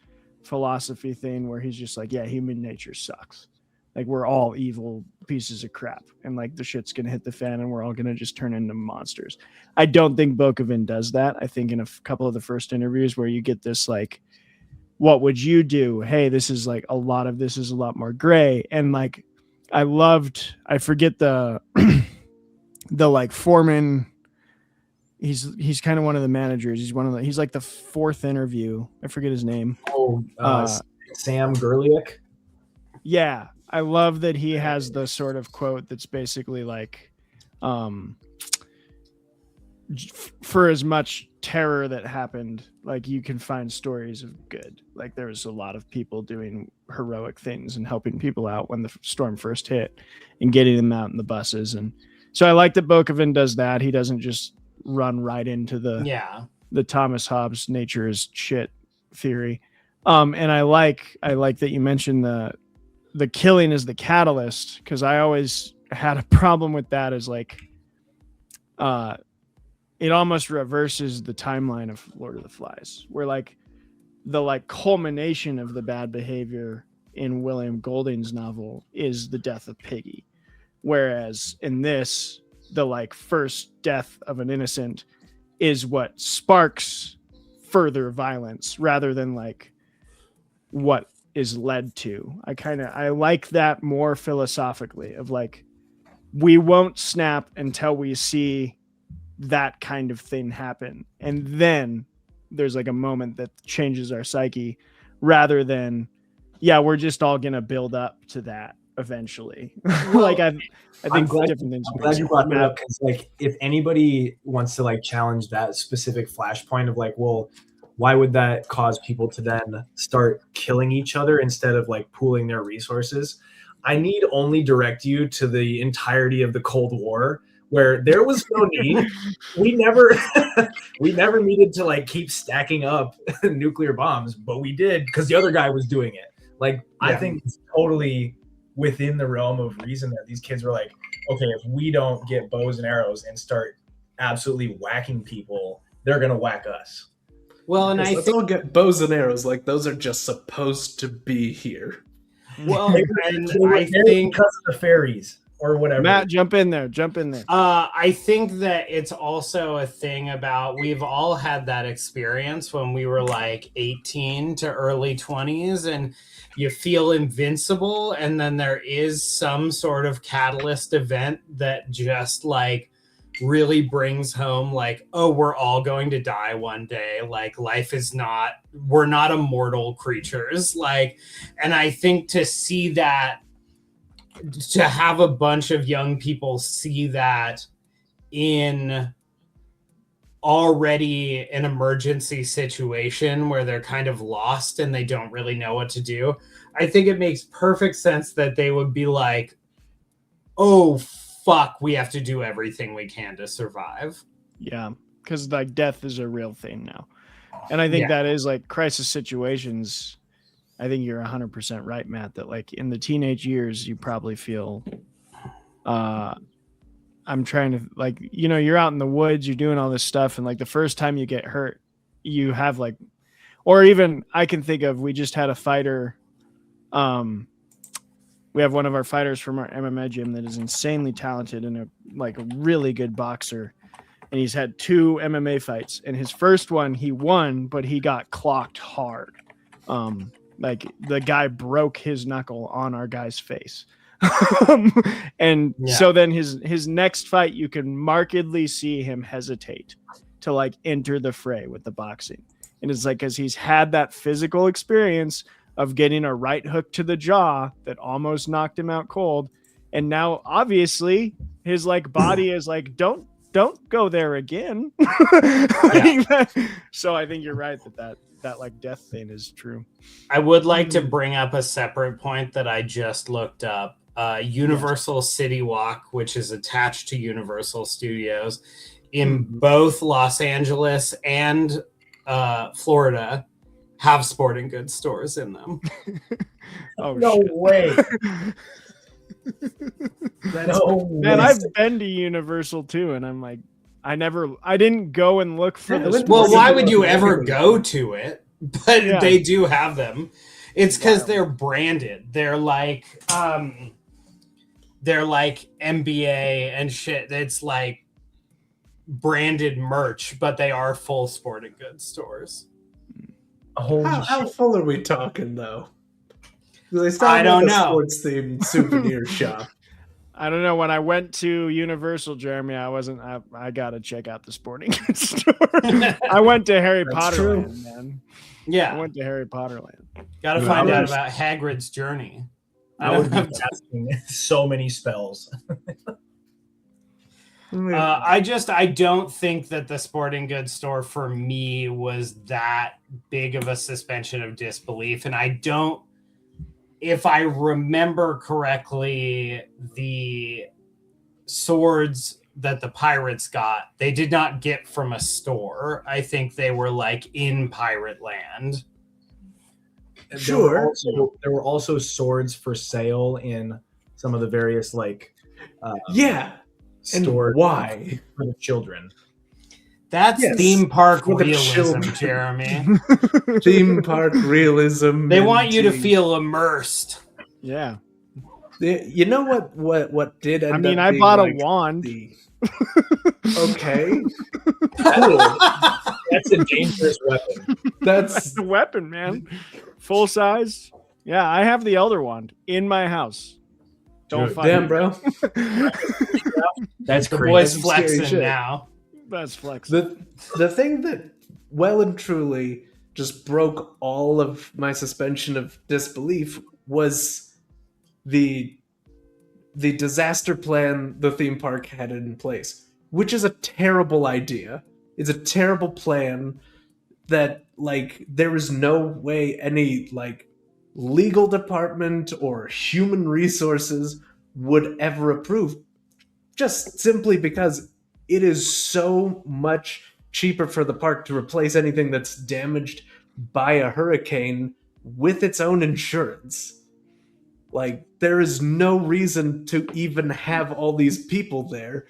philosophy thing where he's just like, yeah, human nature sucks. Like, we're all evil pieces of crap, and like the shit's gonna hit the fan and we're all gonna just turn into monsters. I don't think Bocovan does that. I think in a couple of the first interviews where you get this like, what would you do? Hey, this is like, a lot of this is a lot more gray. And like, I forget the the like foreman. He's kind of one of the managers. He's like the fourth interview. I forget his name. Sam Gerliak. Yeah. I love that he has the sort of quote that's basically like, for as much terror that happened, like, you can find stories of good. Like, there was a lot of people doing heroic things and helping people out when the storm first hit and getting them out in the buses. And so I like that Bocovan does that. He doesn't just run right into the Thomas Hobbes nature is shit theory. And I like that you mentioned the killing is the catalyst, because I always had a problem with that as like, it almost reverses the timeline of Lord of the Flies, where like the like culmination of the bad behavior in William Golding's novel is the death of Piggy. Whereas in this, the like first death of an innocent is what sparks further violence rather than like what is led to. I like that more philosophically, of like, we won't snap until we see that kind of thing happen. And then there's like a moment that changes our psyche, rather than, yeah, we're just all going to build up to that eventually. Like, I think different things. I'm glad you brought that up, because like, if anybody wants to like challenge that specific flashpoint of like, well, why would that cause people to then start killing each other instead of like pooling their resources? I need only direct you to the entirety of the Cold War, where there was no need. We never we never needed to like keep stacking up nuclear bombs, but we did because the other guy was doing it. Like, I think it's totally within the realm of reason that these kids were like, okay, if we don't get bows and arrows and start absolutely whacking people, they're gonna whack us. Well, and let's all get bows and arrows. Like, those are just supposed to be here. Well, and I think because of the fairies or whatever. Matt, jump in there. I think that it's also a thing about, we've all had that experience when we were like 18 to early 20s and you feel invincible, and then there is some sort of catalyst event that just like really brings home like, oh, we're all going to die one day. Like, life is not, we're not immortal creatures. Like, and I think to see that, to have a bunch of young people see that in already an emergency situation where they're kind of lost and they don't really know what to do, I think it makes perfect sense that they would be like, oh, fuck, we have to do everything we can to survive. Yeah, because like death is a real thing now. And I think that is like crisis situations. I think you're 100% right, Matt, that like in the teenage years, you probably feel, I'm trying to like, you know, you're out in the woods, you're doing all this stuff. And like the first time you get hurt, you have like, or even I can think of, we just had a fighter. We have one of our fighters from our MMA gym that is insanely talented and a really good boxer. And he's had 2 MMA fights, and his first one he won, but he got clocked hard. Like the guy broke his knuckle on our guy's face. So then his next fight, you can markedly see him hesitate to like enter the fray with the boxing. And it's like, cause he's had that physical experience of getting a right hook to the jaw that almost knocked him out cold. And now obviously his like body is like, don't go there again. So I think you're right that like death thing is true. I would like to bring up a separate point that I just looked up. Universal City Walk, which is attached to Universal Studios in both Los Angeles and Florida, have sporting goods stores in them. Oh, no way. Man, I've been to Universal too, and I'm like, I didn't go and look for the. Well, why would you ever go to it? But they do have them. It's because they're branded. They're like NBA and shit. It's like branded merch, but they are full sporting goods stores. How full are we talking though? I don't know. Sports themed souvenir shop. I don't know. When I went to Universal, Jeremy, I gotta check out the sporting goods store. I went to Harry Potter Land, man. Yeah, I went to Harry Potter Land. Got to find out about Hagrid's journey. I would be casting so many spells. I don't think that the sporting goods store for me was that big of a suspension of disbelief. And if I remember correctly, the swords that the pirates got, they did not get from a store. I think they were like in pirate land. Sure. There were also swords for sale in some of the various like stores. Why? For the children. That's theme park realism, Jeremy. Theme park realism. They want you to feel immersed. Yeah. You know what did end up being I bought a like wand. Okay. That's a dangerous weapon. That's a weapon, man. Full size. Yeah, I have the Elder Wand in my house. Don't fight damn, me. bro. That's the crazy. boy's flexing now. That's flexing. The thing that well and truly just broke all of my suspension of disbelief was the disaster plan the theme park had in place, which is a terrible idea. It's a terrible plan that like there is no way any like legal department or human resources would ever approve. just simply because it is so much cheaper for the park to replace anything that's damaged by a hurricane with its own insurance. Like, there is no reason to even have all these people there.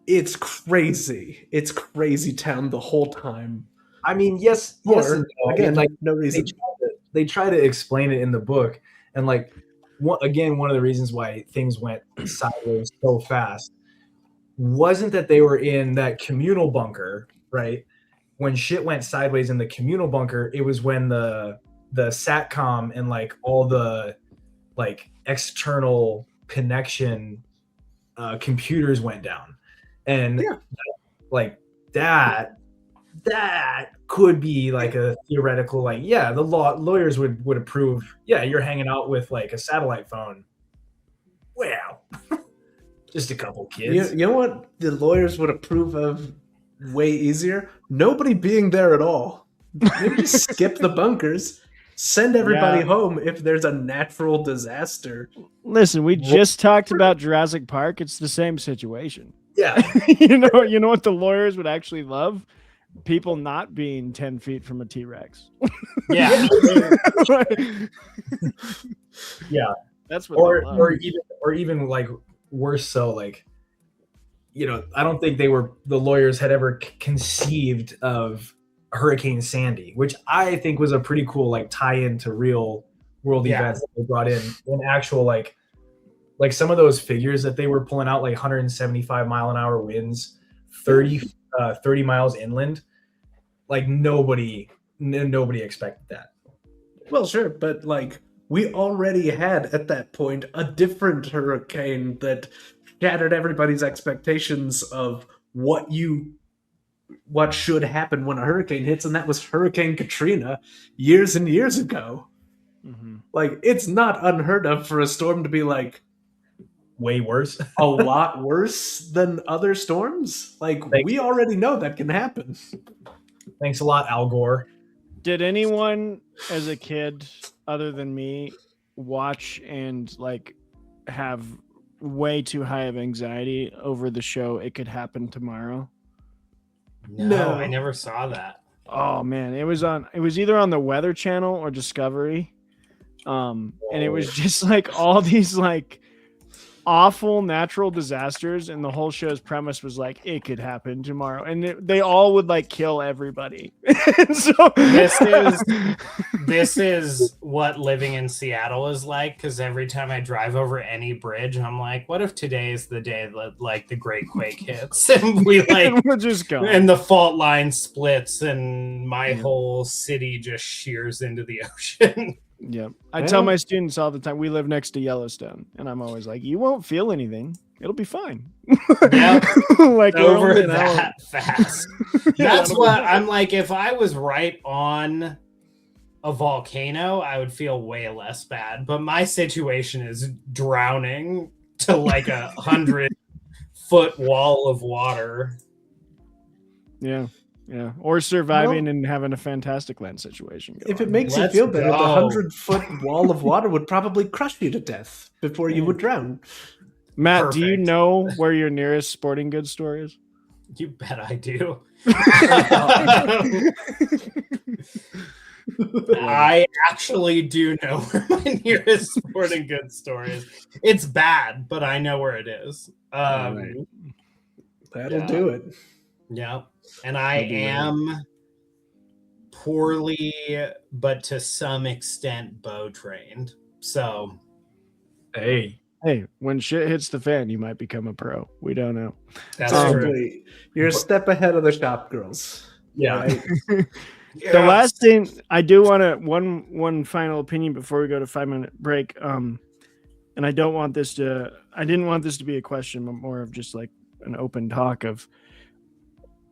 It's crazy. It's crazy town the whole time. I mean, yes, Or, yes, and no. again, I mean, like no reason. they try to explain it in the book, and like one of the reasons why things went sideways so fast wasn't that they were in that communal bunker, right? When shit went sideways in the communal bunker, it was when the satcom and like all the like external connection computers went down, and like that could be like a theoretical, like, yeah, the lawyers would approve, yeah, you're hanging out with like a satellite phone. Well, just a couple kids. You know what the lawyers would approve of way easier? Nobody being there at all. Maybe just skip the bunkers, send everybody home if there's a natural disaster. Listen, we just talked about Jurassic Park. It's the same situation. Yeah. You know what the lawyers would actually love? People not being 10 feet from a T-Rex. Yeah. Yeah. That's what or even like worse so, like, you know, I don't think the lawyers had ever conceived of Hurricane Sandy, which I think was a pretty cool like tie-in to real world events that they brought in actual like some of those figures that they were pulling out, like 175 mile an hour winds, 30 miles inland. Like nobody expected that. Well, sure, but like we already had at that point a different hurricane that shattered everybody's expectations of what should happen when a hurricane hits, and that was Hurricane Katrina years and years ago. Mm-hmm. Like, it's not unheard of for a storm to be like way worse, a lot worse than other storms. Like, we already know that can happen. Thanks a lot, Al Gore. Did anyone as a kid, other than me, watch and like have way too high of anxiety over the show It Could Happen Tomorrow? No, I never saw that. Oh man, it was either on the Weather Channel or Discovery. And it was just like all these like awful natural disasters, and the whole show's premise was like it could happen tomorrow, and they all would like kill everybody. So this is what living in Seattle is like, because every time I drive over any bridge, I'm like, what if today is the day that like the Great Quake hits and we like we'll just go and the fault line splits and my whole city just shears into the ocean. Yeah, I tell my students all the time, we live next to Yellowstone, and I'm always like, you won't feel anything. It'll be fine. Yeah, like over that fast. That's what I'm like. If I was right on a volcano, I would feel way less bad. But my situation is drowning to like 100-foot wall of water. Yeah. Yeah, or surviving and having a Fantasticland situation. If it makes you feel better, the 100-foot wall of water would probably crush you to death before you would drown. Matt, do you know where your nearest sporting goods store is? You bet I do. I actually do know where my nearest sporting goods store is. It's bad, but I know where it is. That'll do it. Yeah. And I am poorly, but to some extent, bow trained. So, hey, when shit hits the fan, you might become a pro. We don't know. That's true. You're a step ahead of the shop girls. Yeah. Right? The last thing I do want to one final opinion before we go to 5-minute break. And I didn't want this to be a question, but more of just like an open talk of.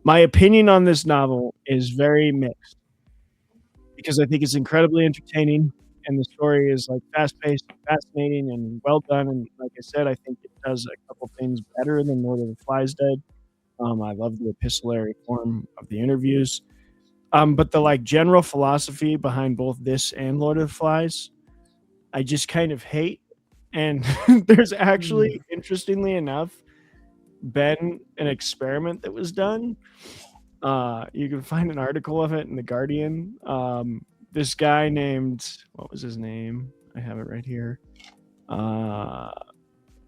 My opinion on this novel is very mixed because I think it's incredibly entertaining and the story is like fast-paced, fascinating, and well done. And like I said, I think it does a couple things better than Lord of the Flies did. I love the epistolary form of the interviews, but the like general philosophy behind both this and Lord of the Flies, I just kind of hate. And there's actually, interestingly enough, been an experiment that was done. You can find an article of it in The Guardian. This guy named, what was his name? I have it right here.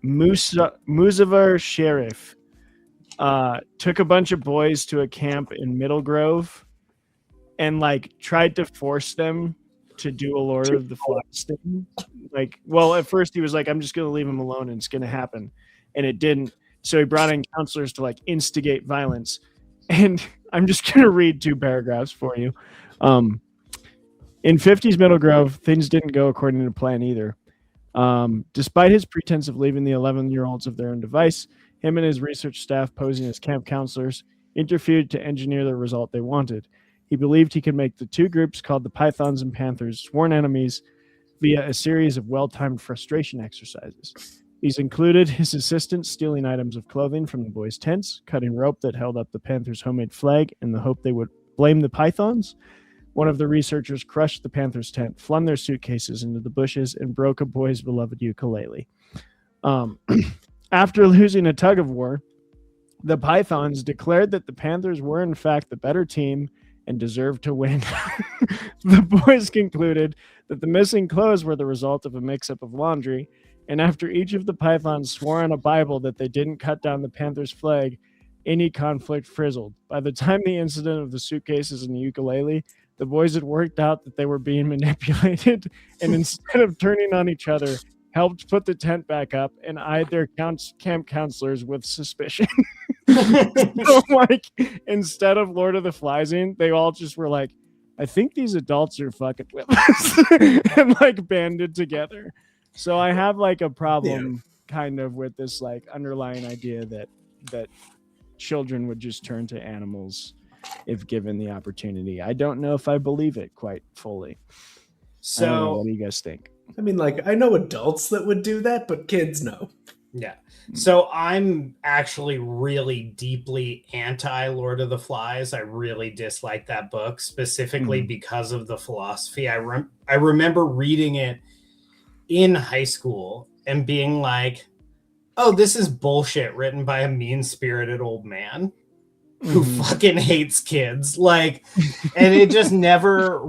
Muzavar Sharif took a bunch of boys to a camp in Middle Grove and like tried to force them to do a Lord of the Flies thing. Like, well, at first he was like, I'm just going to leave him alone and it's going to happen. And it didn't. So he brought in counselors to like instigate violence. And I'm just going to read 2 paragraphs for you. In 50s Middle Grove, things didn't go according to plan either. Despite his pretense of leaving the 11-year-olds of their own device, him and his research staff, posing as camp counselors, interfered to engineer the result they wanted. He believed he could make the 2 groups called the Pythons and Panthers sworn enemies via a series of well-timed frustration exercises. These included his assistants stealing items of clothing from the boys' tents, cutting rope that held up the Panthers' homemade flag in the hope they would blame the Pythons. One of the researchers crushed the Panthers' tent, flung their suitcases into the bushes, and broke a boy's beloved ukulele. After losing a tug of war, the Pythons declared that the Panthers were in fact the better team and deserved to win. The boys concluded that the missing clothes were the result of a mix-up of laundry, and after each of the Pythons swore on a Bible that they didn't cut down the Panthers' flag, any conflict frizzled. By the time the incident of the suitcases and the ukulele, the boys had worked out that they were being manipulated, and instead of turning on each other, helped put the tent back up and eyed their camp counselors with suspicion. So, like, instead of Lord of the Fliesing, they all just were like, I think these adults are fucking with us, and like banded together. So I have like a problem kind of with this like underlying idea that children would just turn to animals if given the opportunity. I don't know if I believe it quite fully. So what do you guys think? I mean, like, I know adults that would do that, but kids, no. Yeah. So I'm actually really deeply anti Lord of the Flies. I really dislike that book specifically because of the philosophy. I remember reading it in high school and being like, oh, this is bullshit written by a mean-spirited old man who fucking hates kids. Like, and it just never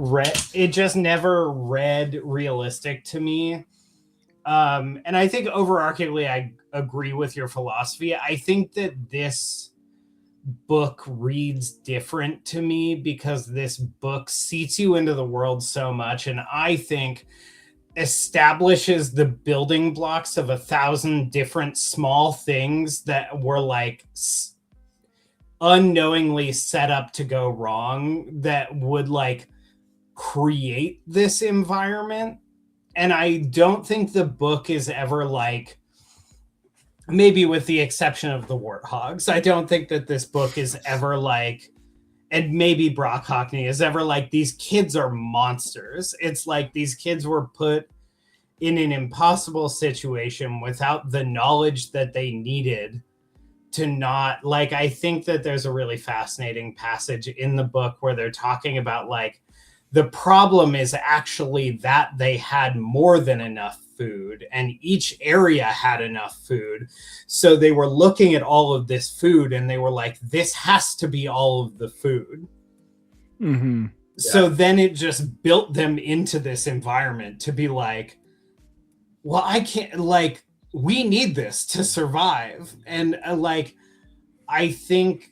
read realistic to me. And I think overarchingly, I agree with your philosophy. I think that this book reads different to me because this book seats you into the world so much. And I think establishes the building blocks of 1,000 different small things that were like unknowingly set up to go wrong that would like create this environment. And I don't think the book is ever like, maybe with the exception of the warthogs, I don't think that this book is ever like, and maybe Brock Hockney is ever like, these kids are monsters. It's like these kids were put in an impossible situation without the knowledge that they needed to not, like, I think that there's a really fascinating passage in the book where they're talking about like, the problem is actually that they had more than enough food and each area had enough food. So they were looking at all of this food and they were like, this has to be all of the food. Mm-hmm. So then it just built them into this environment to be like, well, I can't, like, we need this to survive. And like, I think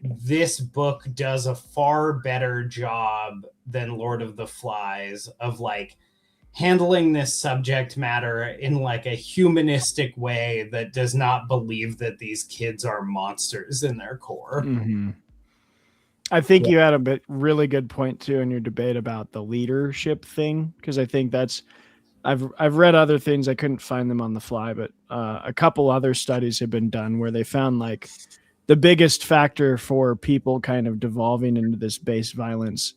this book does a far better job than Lord of the Flies of like handling this subject matter in like a humanistic way that does not believe that these kids are monsters in their core. Mm-hmm. I think you had a really good point too in your debate about the leadership thing, because I think that's I've read other things. I couldn't find them on the fly, but a couple other studies have been done where they found like the biggest factor for people kind of devolving into this base violence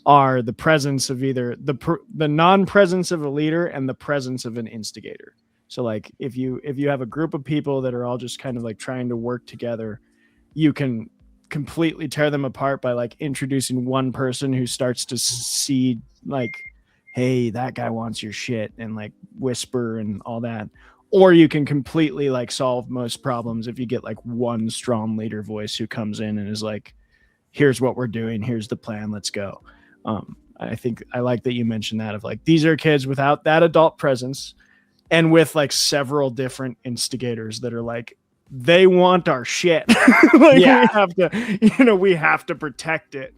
are the presence of either the non-presence of a leader and the presence of an instigator. So like if you have a group of people that are all just kind of like trying to work together, you can completely tear them apart by like introducing one person who starts to see like hey, that guy wants your shit, and like whisper and all that. Or you can completely like solve most problems if you get like one strong leader voice who comes in and is like, here's what we're doing, here's the plan, let's go. I think I like that you mentioned that of like, these are kids without that adult presence and with like several different instigators that are like, they want our shit. Like, we have to protect it.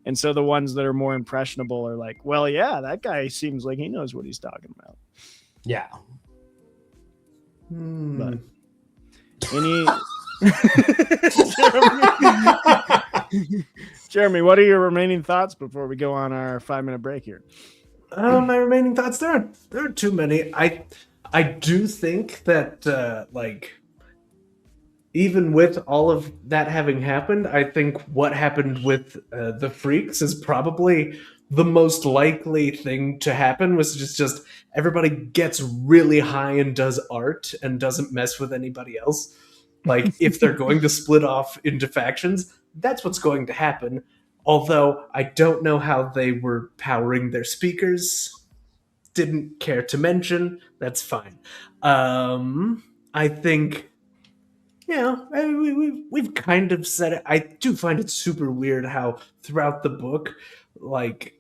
And so the ones that are more impressionable are like, well, yeah, that guy seems like he knows what he's talking about. Yeah. But any Jeremy, what are your remaining thoughts before we go on our 5-minute break here? My remaining thoughts, there aren't too many. I do think that like, even with all of that having happened, I think what happened with the freaks is probably the most likely thing to happen, was just everybody gets really high and does art and doesn't mess with anybody else. Like, if they're going to split off into factions, that's what's going to happen. Although I don't know how they were powering their speakers. Didn't care to mention. That's fine. I think, we've kind of said it. I do find it super weird how throughout the book, like,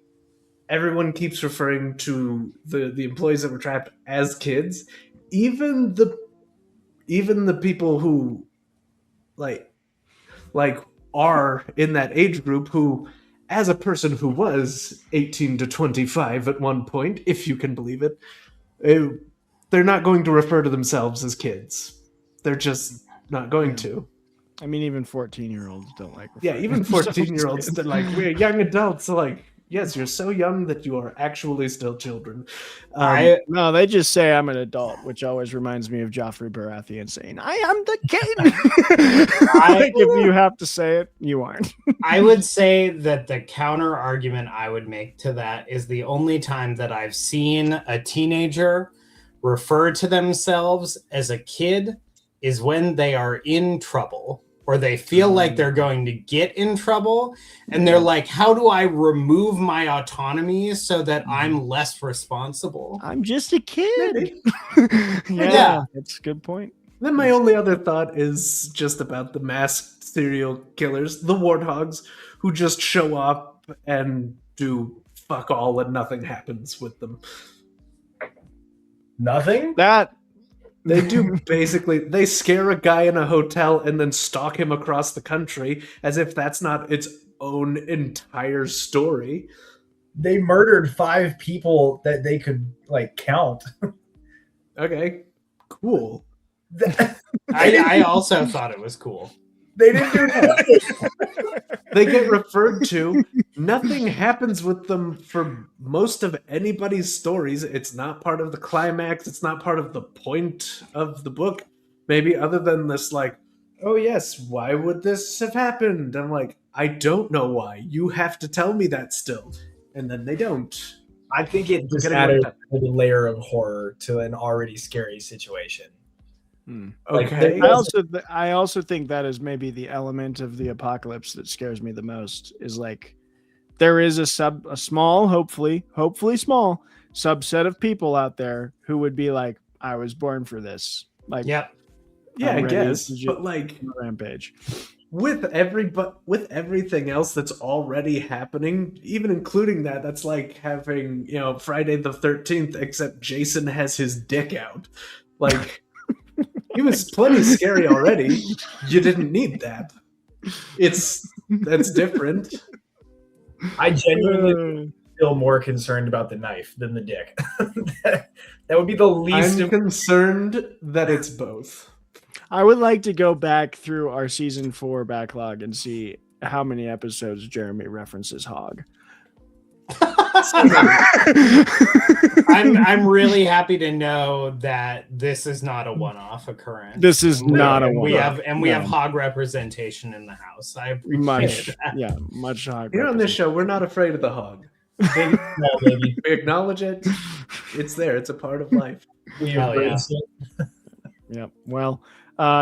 everyone keeps referring to the employees that were trapped as kids. Even the people who like are in that age group, who, as a person who was 18 to 25 at one point, if you can believe it, they're not going to refer to themselves as kids. They're just not going to. I mean, even 14-year-olds don't like. Yeah, even 14-year-olds, they're like, we're young adults. So like, yes, you're so young that you are actually still children. No, they just say I'm an adult, which always reminds me of Joffrey Baratheon saying, I am the king. Like, if you have to say it, you aren't. I would say that the counter argument I would make to that is the only time that I've seen a teenager refer to themselves as a kid is when they are in trouble, or they feel like they're going to get in trouble, and they're like, how do I remove my autonomy so that I'm less responsible? I'm just a kid. Yeah, that's a good point. Then my only other thought is just about the masked serial killers, the warthogs, who just show up and do fuck all and nothing happens with them. Nothing? They do basically, they scare a guy in a hotel and then stalk him across the country, as if that's not its own entire story. They murdered 5 people that they could like count. Okay, cool. I also thought it was cool. They didn't do that. They get referred to. Nothing happens with them for most of anybody's stories. It's not part of the climax. It's not part of the point of the book. Maybe other than this, like, oh yes, why would this have happened? I'm like, I don't know why. You have to tell me that still. And then they don't. I think it just added a layer of horror to an already scary situation. Okay. I also think that is maybe the element of the apocalypse that scares me the most, is like, there is a small, hopefully small subset of people out there who would be like, I was born for this. Like, yep. Yeah, I guess. But like, rampage. With everything else that's already happening, even including that's like having, Friday the 13th, except Jason has his dick out. Like, he was plenty scary already. You didn't need that. That's different. I genuinely feel more concerned about the knife than the dick. That would be the least. I'm concerned that it's both. I would like to go back through our season 4 backlog and see how many episodes Jeremy references hog. I'm really happy to know that this is not a one-off occurrence. This is not a one-off. We have hog representation in the house. I appreciate that. Yeah, much hog. On this show, we're not afraid of the hog. No, baby. We acknowledge it. It's there. It's a part of life. We embrace it. Yeah. Well,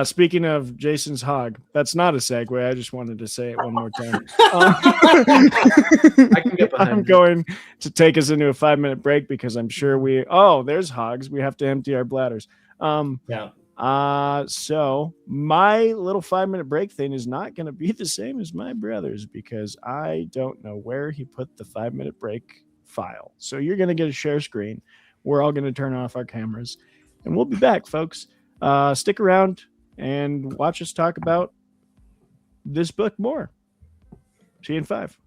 Speaking of Jason's hog, that's not a segue. I just wanted to say it one more time. I can get behind I'm it. going to take us into a 5-minute break because I'm sure there's hogs. We have to empty our bladders. So my little 5-minute break thing is not going to be the same as my brother's because I don't know where he put the 5-minute break file. So you're going to get a share screen. We're all going to turn off our cameras and we'll be back, folks. Stick around and watch us talk about this book more. See you in 5.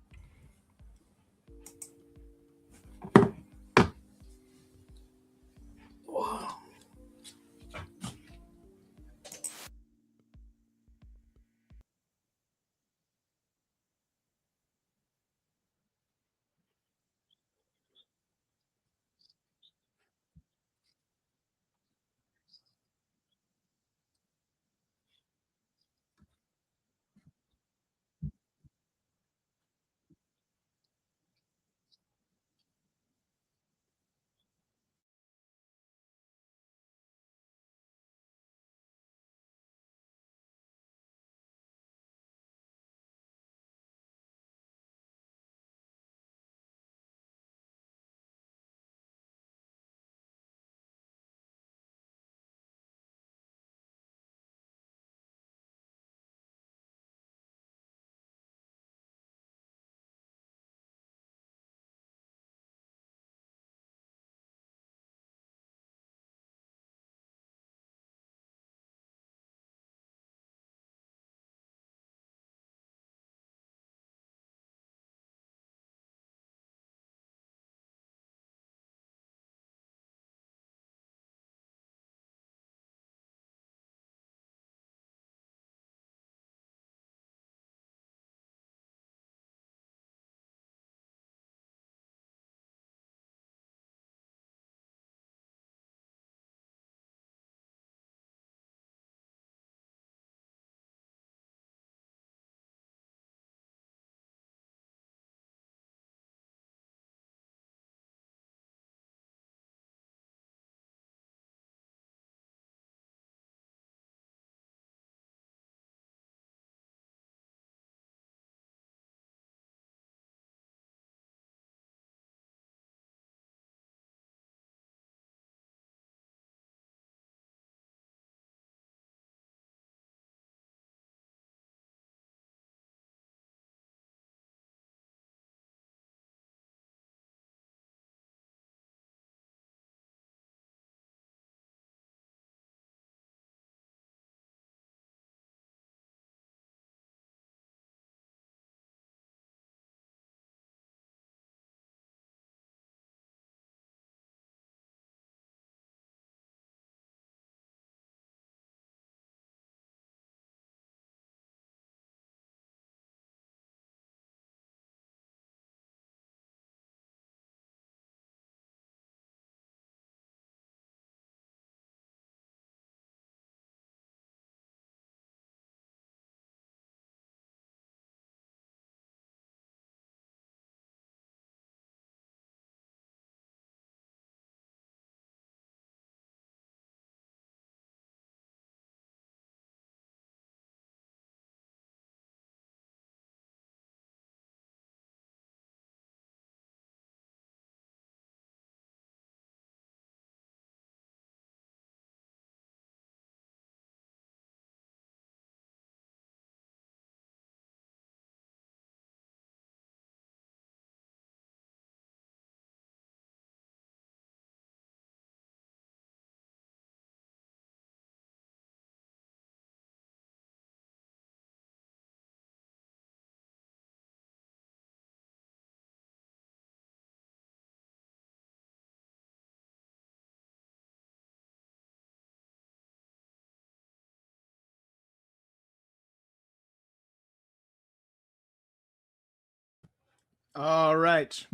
All right.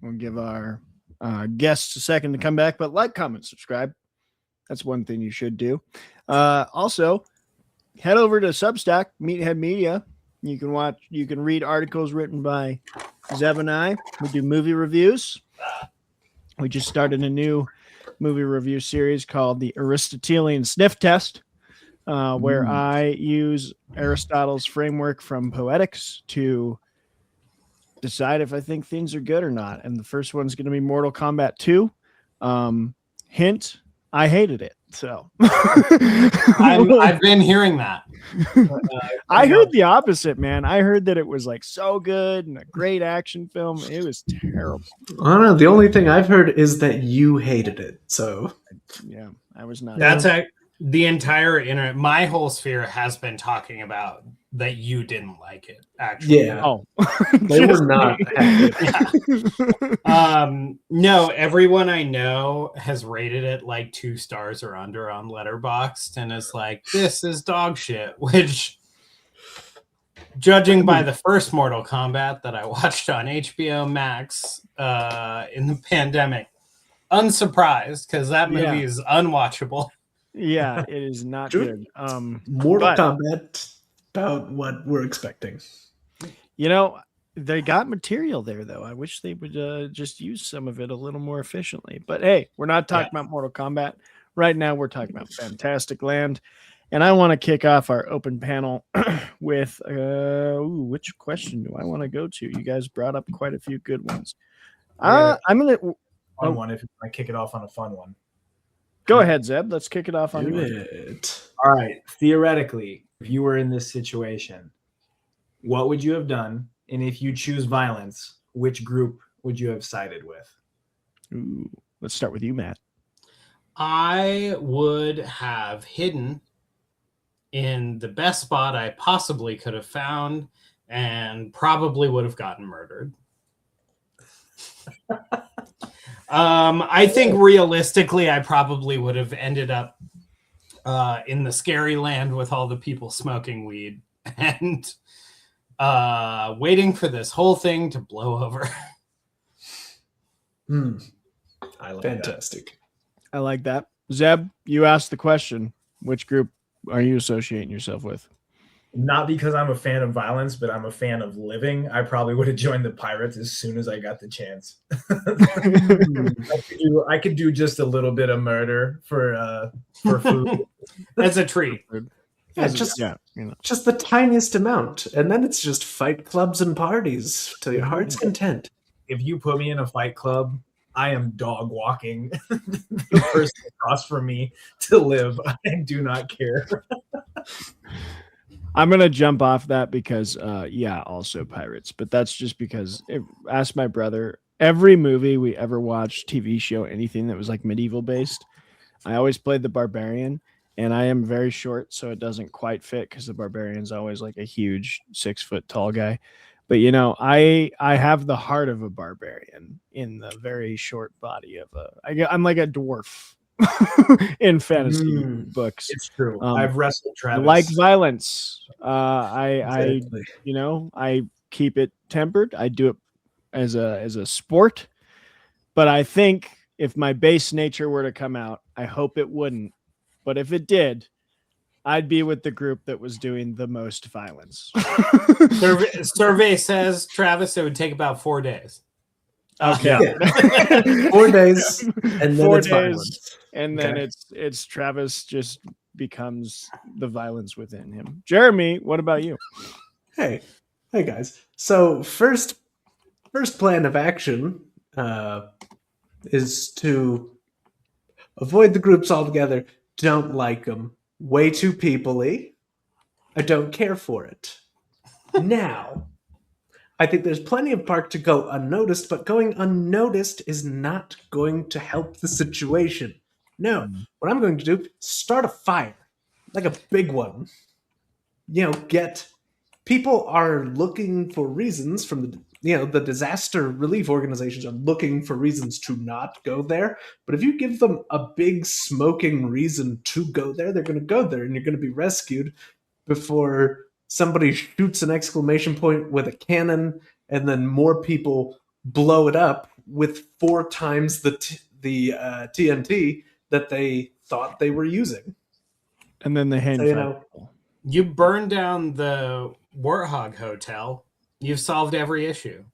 We'll give our guests a second to come back, but like, comment, subscribe. That's one thing you should do. Also, head over to Substack, Meathead Media. You can read articles written by Zeb and I. We do movie reviews. We just started a new movie review series called the Aristotelian Sniff Test. where I use Aristotle's framework from Poetics to decide if I think things are good or not. And the first one's going to be Mortal Kombat 2. Hint, I hated it. So I've been hearing that. I heard the opposite, man. I heard that it was like so good and a great action film. It was terrible. I don't know. The only thing I've heard is that you hated it. So yeah, I was not. That's the entire internet. My whole sphere has been talking about that you didn't like it. Actually, yeah. Oh, They were not happy. No, everyone I know has rated it like 2 stars or under on Letterboxd, and is like, this is dog shit. Which, judging by the first Mortal Kombat that I watched on HBO Max in the pandemic, unsurprised, because that movie is unwatchable. Yeah, it is not good. Mortal Kombat, about what we're expecting. You know, they got material there, though. I wish they would just use some of it a little more efficiently. But hey, we're not talking about Mortal Kombat. Right now, we're talking about Fantasticland. And I want to kick off our open panel with which question do I want to go to? You guys brought up quite a few good ones. I'm going to... Fun one if you want to kick it off on a fun one. Go ahead, Zeb. Let's kick it off on it. All right. Theoretically, if you were in this situation, what would you have done? And if you choose violence, which group would you have sided with? Ooh, let's start with you, Matt. I would have hidden in the best spot I possibly could have found, and probably would have gotten murdered. I think realistically, I probably would have ended up in the scary land with all the people smoking weed and waiting for this whole thing to blow over. I like Fantastic. I like that. Zeb, you asked the question. Which group are you associating yourself with? Not because I'm a fan of violence, but I'm a fan of living. I probably would have joined the pirates as soon as I got the chance. I could do just a little bit of murder for food. As a treat. Yeah, just the tiniest amount, and then it's just fight clubs and parties till your heart's content. If you put me in a fight club, I am dog walking the person across from me to live. I do not care. I'm going to jump off that because, also pirates. But that's just because, ask my brother, every movie we ever watched, TV show, anything that was like medieval based, I always played the barbarian. And I am very short, so it doesn't quite fit because the barbarian's always like a huge 6 foot tall guy. But, you know, I have the heart of a barbarian in the very short body of I'm like a dwarf. In fantasy books. It's true. I've wrestled Travis. I like violence. I keep it tempered. I do it as a sport. But I think if my base nature were to come out, I hope it wouldn't. But if it did, I'd be with the group that was doing the most violence. Survey says, Travis, it would take about 4 days. Okay. 4 days, and then 4 it's days, violence. and then it's Travis just becomes the violence within him. Jeremy, what about you? Hey guys. So first plan of action is to avoid the groups altogether. Don't like them. Way too people-y. I don't care for it. Now, I think there's plenty of park to go unnoticed, but going unnoticed is not going to help the situation. No, what I'm going to do, start a fire, like a big one. People are looking for reasons from the disaster relief organizations are looking for reasons to not go there. But if you give them a big smoking reason to go there, they're going to go there and you're going to be rescued before somebody shoots an exclamation point with a cannon, and then more people blow it up with 4 times the TNT that they thought they were using. And then the hand. You burn down the Warthog Hotel, you've solved every issue.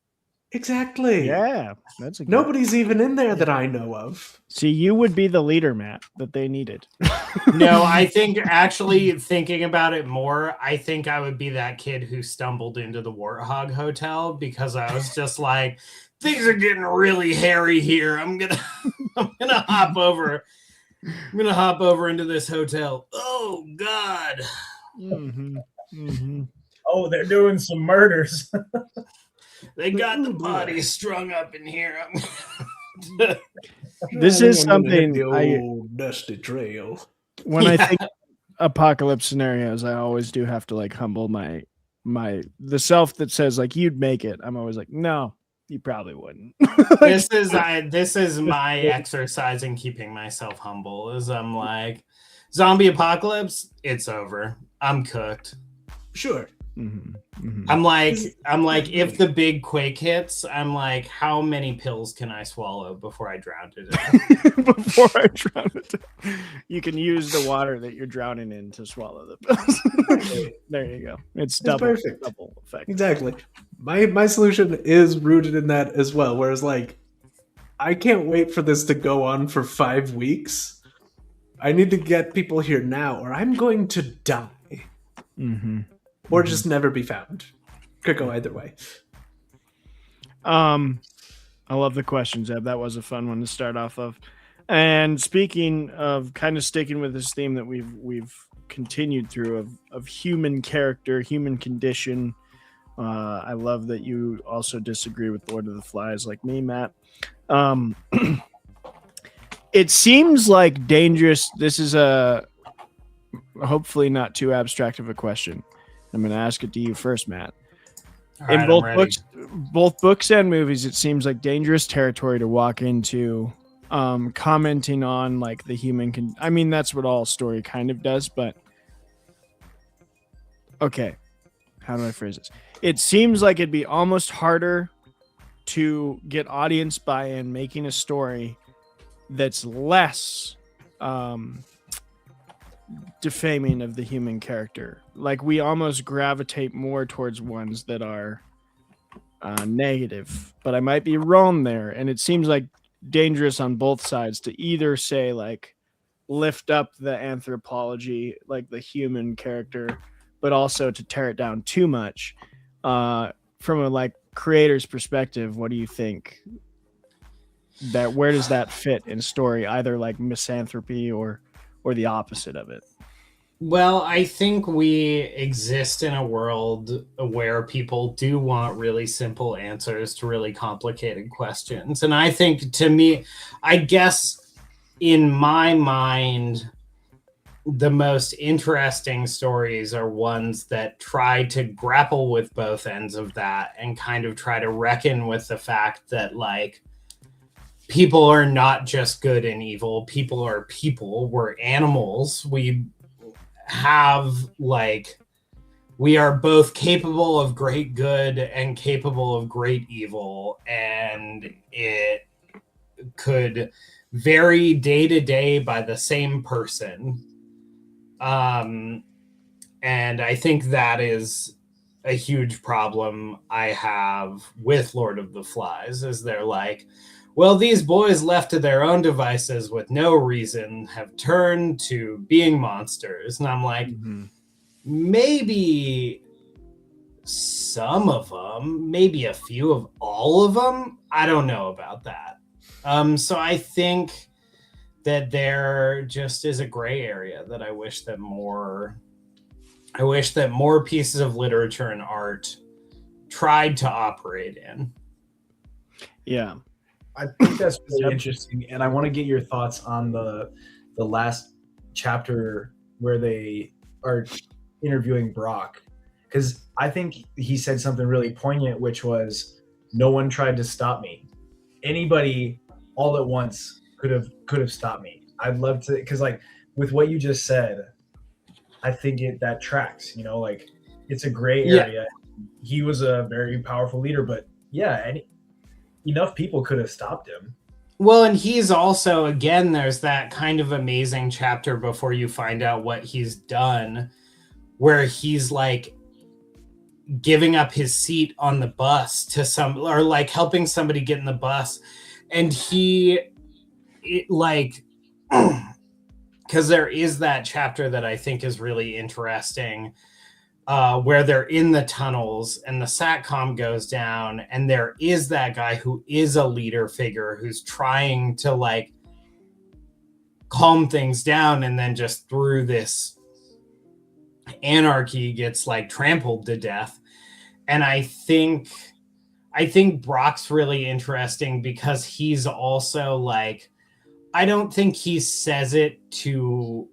Exactly. Yeah, that's a good. Nobody's even in there that I know of. See, you would be the leader, Matt, that they needed. No, I think actually thinking about it more, I think I would be that kid who stumbled into the Warthog Hotel because I was just like, things are getting really hairy here. I'm gonna hop over. I'm gonna hop over into this hotel. Oh God. Mm-hmm. Mm-hmm. Oh, they're doing some murders. They got the bodies strung up in here. This is something the old dusty trail. When I think apocalypse scenarios, I always do have to like humble the self that says like you'd make it. I'm always like, no, you probably wouldn't. This is my exercise in keeping myself humble. Is I'm like, zombie apocalypse, it's over. I'm cooked. Sure. Mm-hmm. Mm-hmm. I'm like, if the big quake hits, I'm like, how many pills can I swallow before I drown to death? Before I drown it, you can use the water that you're drowning in to swallow the pills. There you go. It's perfect. Double effect. Exactly. My solution is rooted in that as well. Whereas, like, I can't wait for this to go on for 5 weeks. I need to get people here now, or I'm going to die. Mm-hmm. Or just never be found. Could go either way. I love the question, Zeb. That was a fun one to start off of. And speaking of kind of sticking with this theme that we've continued through of human character, human condition. I love that you also disagree with Lord of the Flies like me, Matt. It seems like dangerous. This is a hopefully not too abstract of a question. I'm going to ask it to you first, Matt. Right, in both books and movies, it seems like dangerous territory to walk into, commenting on like the human. I mean, that's what all story kind of does, but okay. How do I phrase this? It seems like it'd be almost harder to get audience buy-in making a story that's less defaming of the human character. Like we almost gravitate more towards ones that are negative, but I might be wrong there. And it seems like dangerous on both sides to either say like lift up the anthropology, like the human character, but also to tear it down too much. From a like creator's perspective, what do you think? That where does that fit in story? Either like misanthropy or the opposite of it? Well, I think we exist in a world where people do want really simple answers to really complicated questions. And I think, to me, I guess in my mind, the most interesting stories are ones that try to grapple with both ends of that and kind of try to reckon with the fact that, like, people are not just good and evil. People are people. We're animals. We are both capable of great good and capable of great evil, and it could vary day to day by the same person. And I think that is a huge problem I have with Lord of the Flies, is they're like, well, these boys left to their own devices with no reason have turned to being monsters. And I'm like, maybe some of them, maybe a few of all of them. I don't know about that. So I think that there just is a gray area that I wish that more pieces of literature and art tried to operate in. Yeah. I think that's really interesting, and I want to get your thoughts on the last chapter where they are interviewing Brock, because I think he said something really poignant, which was, "No one tried to stop me. Anybody, all at once, could have stopped me." I'd love to, because like with what you just said, I think that tracks. You know, like it's a gray area. Yeah. He was a very powerful leader, but yeah, enough people could have stopped him. Well, and he's also, again, there's that kind of amazing chapter before you find out what he's done, where he's like giving up his seat on the bus to some, or like helping somebody get in the bus. And because there is that chapter that I think is really interesting, where they're in the tunnels and the satcom goes down, and there is that guy who is a leader figure who's trying to like calm things down, and then just through this anarchy gets like trampled to death. And I think Brock's really interesting because he's also like, I don't think he says it to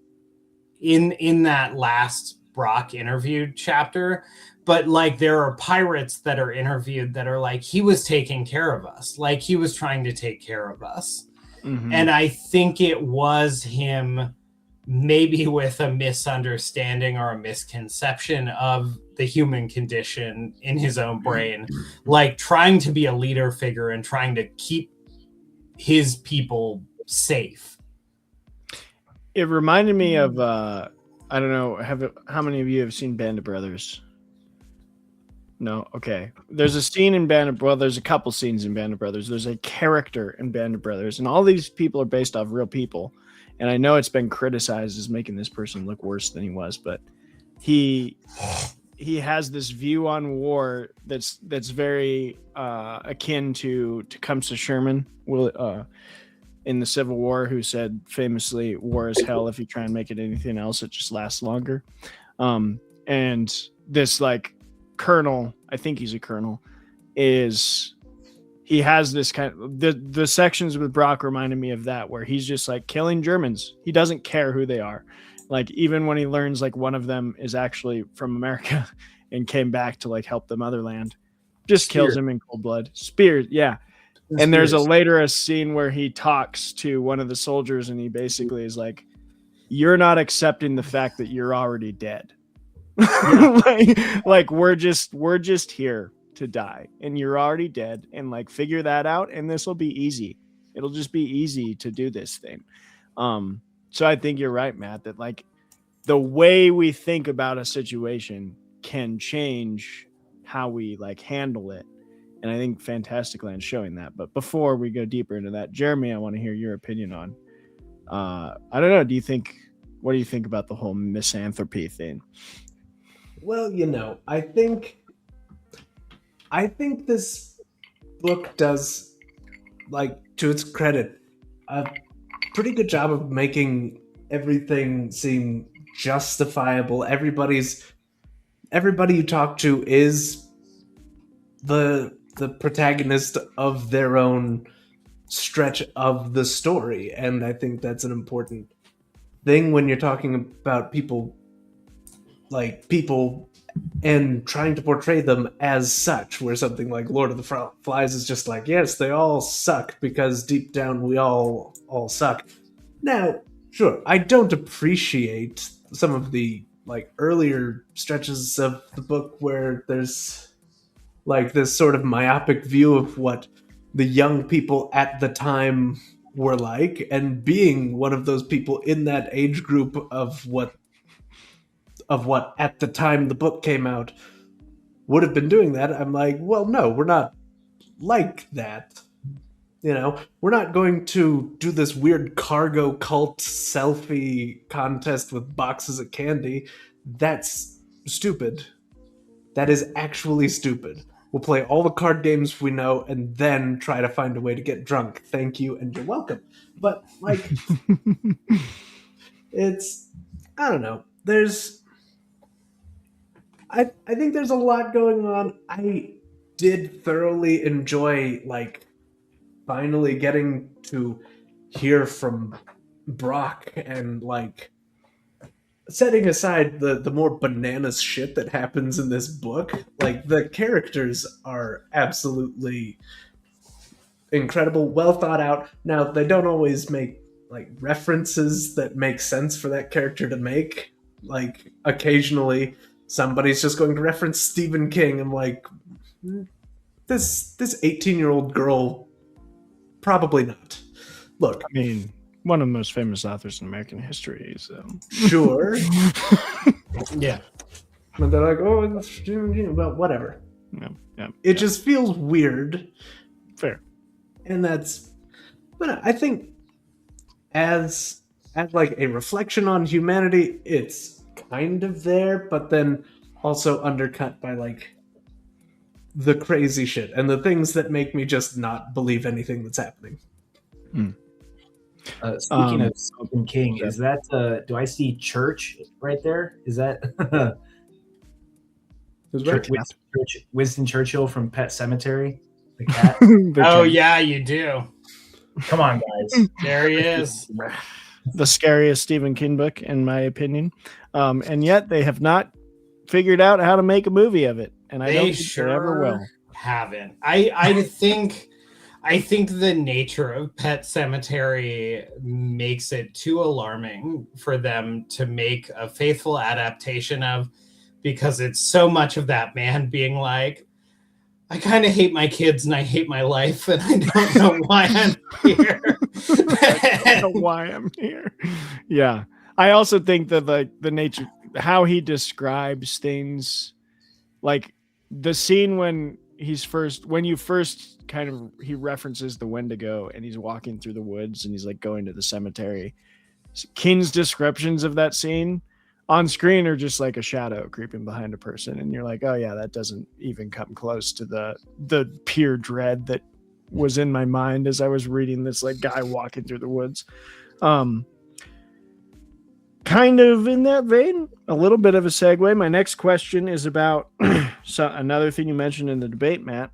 in that last Brock interviewed chapter, but like there are pirates that are interviewed that are like, he was taking care of us, like he was trying to take care of us. Mm-hmm. And I think it was him maybe with a misunderstanding or a misconception of the human condition in his own brain, like trying to be a leader figure and trying to keep his people safe. It reminded me of I don't know, how many of you have seen Band of Brothers? No? Okay. There's a scene in there's a couple scenes in Band of Brothers. There's a character in Band of Brothers, and all these people are based off real people. And I know it's been criticized as making this person look worse than he was, but he has this view on war that's very akin to Tecumseh Sherman in the Civil War, who said famously, "War is hell. If you try and make it anything else, it just lasts longer." And this like colonel, I think he's a colonel, he has this kind of the sections with Brock reminded me of that, where he's just like killing Germans. He doesn't care who they are. Like even when he learns like one of them is actually from America and came back to like help the motherland, just kills him in cold blood. Spears, yeah. And there's a scene where he talks to one of the soldiers and he basically is like, "You're not accepting the fact that you're already dead. like we're just here to die, and you're already dead, and like figure that out, and this will be easy. It'll just be easy to do this thing." So I think you're right, Matt, that like the way we think about a situation can change how we like handle it. And I think Fantasticland's showing that. But before we go deeper into that, Jeremy, I want to hear your opinion on, I don't know. What do you think about the whole misanthropy thing? Well, I think this book does, like, to its credit, a pretty good job of making everything seem justifiable. Everybody you talk to is the protagonist of their own stretch of the story, and I think that's an important thing when you're talking about people and trying to portray them as such, where something like Lord of the Flies is just like, yes, they all suck because deep down we all suck. Now, sure, I don't appreciate some of the like earlier stretches of the book where there's like this sort of myopic view of what the young people at the time were like, and being one of those people in that age group of what at the time the book came out would have been doing that. I'm like, well, no, we're not like that. We're not going to do this weird cargo cult selfie contest with boxes of candy. That's stupid. That is actually stupid. We'll play all the card games we know and then try to find a way to get drunk. Thank you, and you're welcome. But, like, I don't know. I think there's a lot going on. I did thoroughly enjoy, like, finally getting to hear from Brock and, like, setting aside the more bananas shit that happens in this book, like, the characters are absolutely incredible, well thought out. Now, they don't always make, like, references that make sense for that character to make. Like, occasionally, somebody's just going to reference Stephen King. I'm like, this 18-year-old girl, probably not. Look, I mean, one of the most famous authors in American history, so sure. Yeah. But they're like, oh, well, whatever. Yeah. It just feels weird. Fair. And but I think as like a reflection on humanity, it's kind of there, but then also undercut by like the crazy shit and the things that make me just not believe anything that's happening. Speaking of Stephen King, is that do I see Church right there? Is that Winston Churchill from Pet Cemetery? The cat. Oh yeah, you do. Come on, guys. There he is. The scariest Stephen King book, in my opinion. And yet they have not figured out how to make a movie of it. And I don't think they ever will. Haven't. I think the nature of Pet Cemetery makes it too alarming for them to make a faithful adaptation of, because it's so much of that man being like, I kind of hate my kids and I hate my life and I don't know why I'm here. I don't know why I'm here. Yeah. I also think that like the nature, how he describes things, like the scene when he references the Wendigo and he's walking through the woods and he's like going to the cemetery. King's descriptions of that scene on screen are just like a shadow creeping behind a person. And you're like, oh yeah, that doesn't even come close to the pure dread that was in my mind as I was reading this like guy walking through the woods. Kind of in that vein, a little bit of a segue. My next question is about another thing you mentioned in the debate, Matt,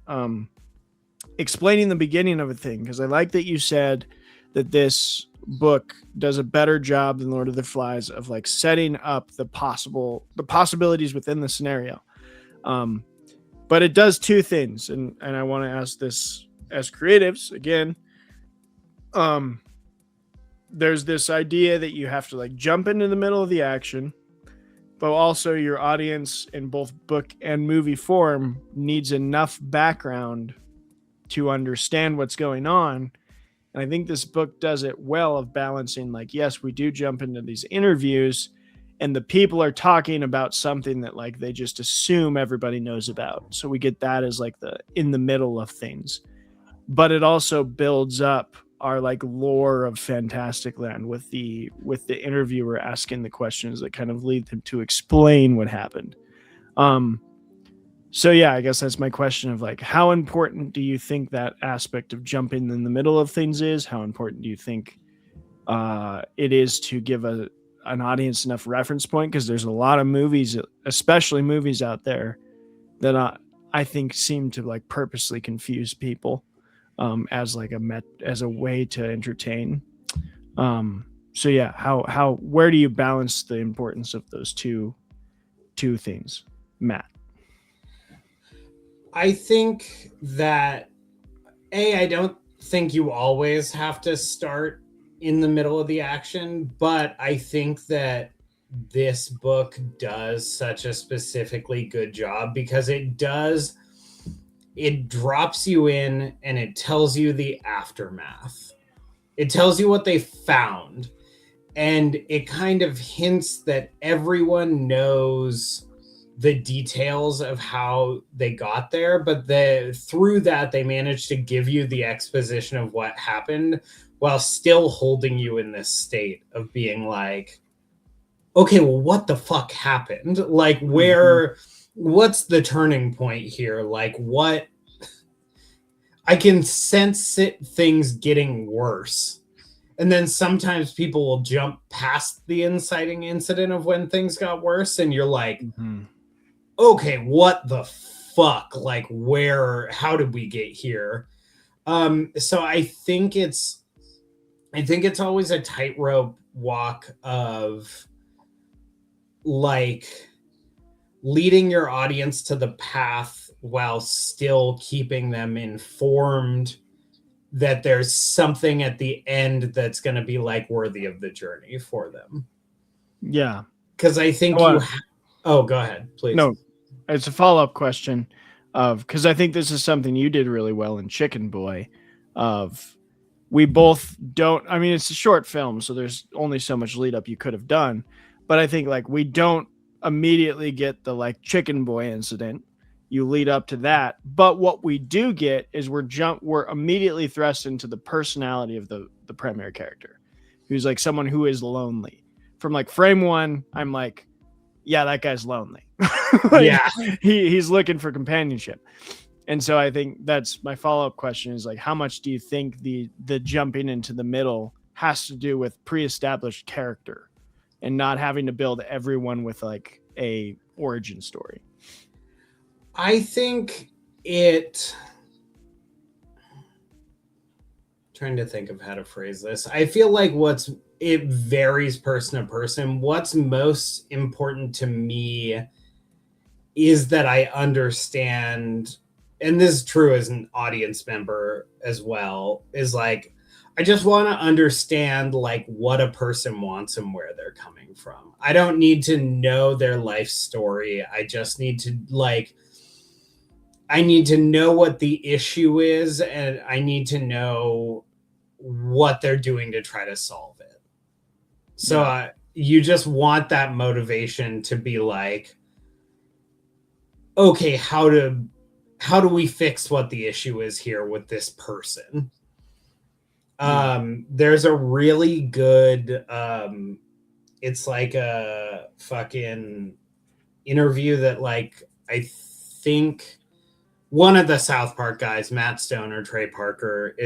explaining the beginning of a thing. Because I like that you said that this book does a better job than Lord of the Flies of like setting up the possibilities within the scenario. But it does two things. And I want to ask this as creatives again. There's this idea that you have to like jump into the middle of the action, but also your audience in both book and movie form needs enough background to understand what's going on. And I think this book does it well of balancing, like, yes, we do jump into these interviews and the people are talking about something that like they just assume everybody knows about. So we get that as like the in the middle of things, but it also builds up our like lore of Fantasticland with the interviewer asking the questions that kind of lead them to explain what happened. So yeah, I guess that's my question of like, how important do you think that aspect of jumping in the middle of things is? How important do you think it is to give an audience enough reference point? Because there's a lot of movies, especially movies out there, that I think seem to like purposely confuse people as like as a way to entertain. So yeah, where do you balance the importance of those two things, Matt? I think that I don't think you always have to start in the middle of the action, but I think that this book does such a specifically good job because it drops you in and it tells you the aftermath. It tells you what they found, and it kind of hints that everyone knows the details of how they got there, but through that they managed to give you the exposition of what happened while still holding you in this state of being like, okay, well, what the fuck happened? Like, what's the turning point here? Like, what? I can sense things getting worse. And then sometimes people will jump past the inciting incident of when things got worse, and you're like, okay, what the fuck? Like, how did we get here? So I think it's always a tightrope walk of like leading your audience to the path while still keeping them informed that there's something at the end that's going to be like worthy of the journey for them. Yeah. Because I think go ahead, please. No, it's a follow-up question because I think this is something you did really well in Chicken Boy we both don't, it's a short film, so there's only so much lead up you could have done, but I think like we don't immediately get the like chicken boy incident. You lead up to that, but what we do get is we're immediately thrust into the personality of the primary character, who's like someone who is lonely. From like frame one, I'm like, yeah, that guy's lonely. Like, Yeah. he's looking for companionship. And so I think that's my follow-up question is like, how much do you think the jumping into the middle has to do with pre-established character and not having to build everyone with like a origin story? I think trying to think of how to phrase this. I feel like it varies person to person. What's most important to me is that I understand, and this is true as an audience member as well, is like, I just want to understand like what a person wants and where they're coming from. I don't need to know their life story. I just need to I need to know what the issue is, and I need to know what they're doing to try to solve it. So you just want that motivation to be like, okay, how do we fix what the issue is here with this person? There's a really good it's like a fucking interview that like I think one of the South Park guys, Matt Stone or Trey Parker,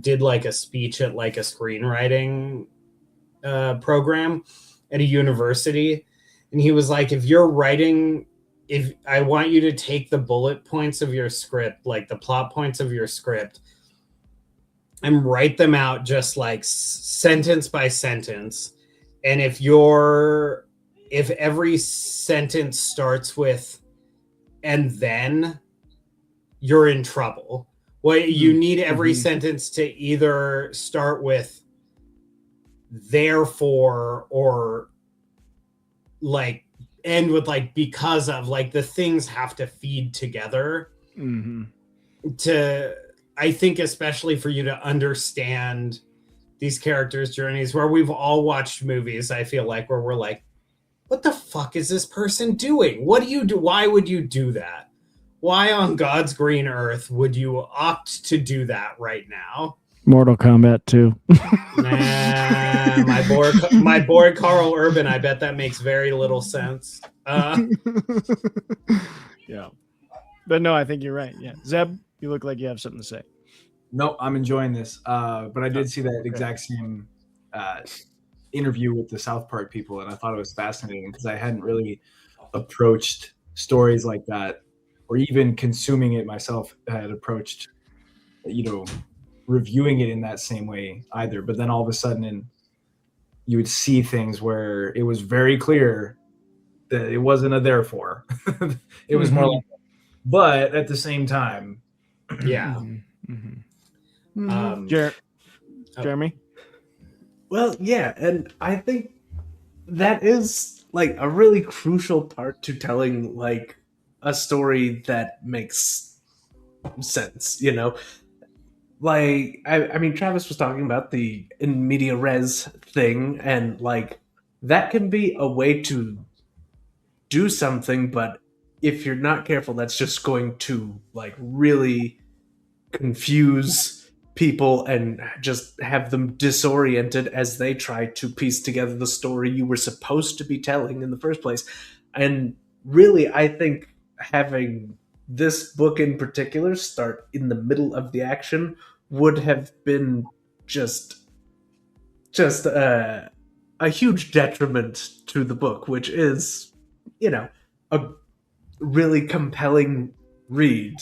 did like a speech at like a screenwriting program at a university, and he was like, if I want you to take the bullet points of your script, like the plot points of your script, and write them out just like sentence by sentence, and if every sentence starts with and then, you're in trouble. Well, you need every sentence to either start with therefore or like end with like because of, like the things have to feed together to, I think, especially for you to understand these characters' journeys, where we've all watched movies, I feel like, where we're like, what the fuck is this person doing? What do you do? Why would you do that? Why on God's green earth would you opt to do that right now? Mortal Kombat 2. Nah, my boy Carl Urban, I bet that makes very little sense. Yeah. But no, I think you're right. Yeah. Zeb, you look like you have something to say. No, I'm enjoying this. But I did see that exact same interview with the South Park people, and I thought it was fascinating because I hadn't really approached stories like that, or even consuming it myself had approached, reviewing it in that same way either. But then all of a sudden you would see things where it was very clear that it wasn't a therefore. It was more like, but at the same time. Yeah. Jeremy? Well, yeah, and I think that is like a really crucial part to telling like a story that makes sense, Like, I mean, Travis was talking about the in media res thing, and like that can be a way to do something, but if you're not careful, that's just going to like really confuse people and just have them disoriented as they try to piece together the story you were supposed to be telling in the first place. And really, I think having this book in particular start in the middle of the action would have been just a huge detriment to the book, which is, a really compelling read.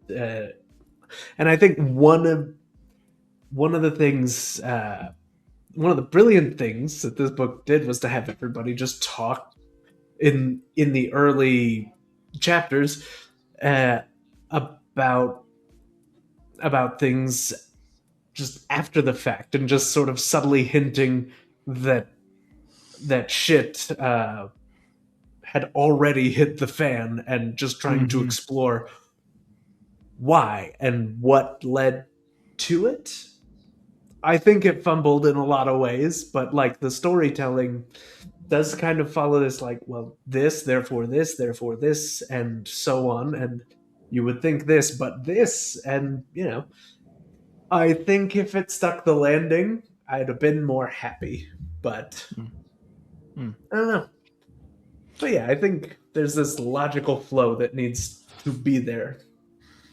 And I think one of the things, one of the brilliant things that this book did was to have everybody just talk in the early chapters about things just after the fact, and just sort of subtly hinting that shit had already hit the fan, and just trying to explore why and what led to it. I think it fumbled in a lot of ways, but like the storytelling does kind of follow this, like, well, this, therefore this, and so on. And you would think this, but this, and I think if it stuck the landing, I'd have been more happy. But I don't know. But yeah, I think there's this logical flow that needs to be there.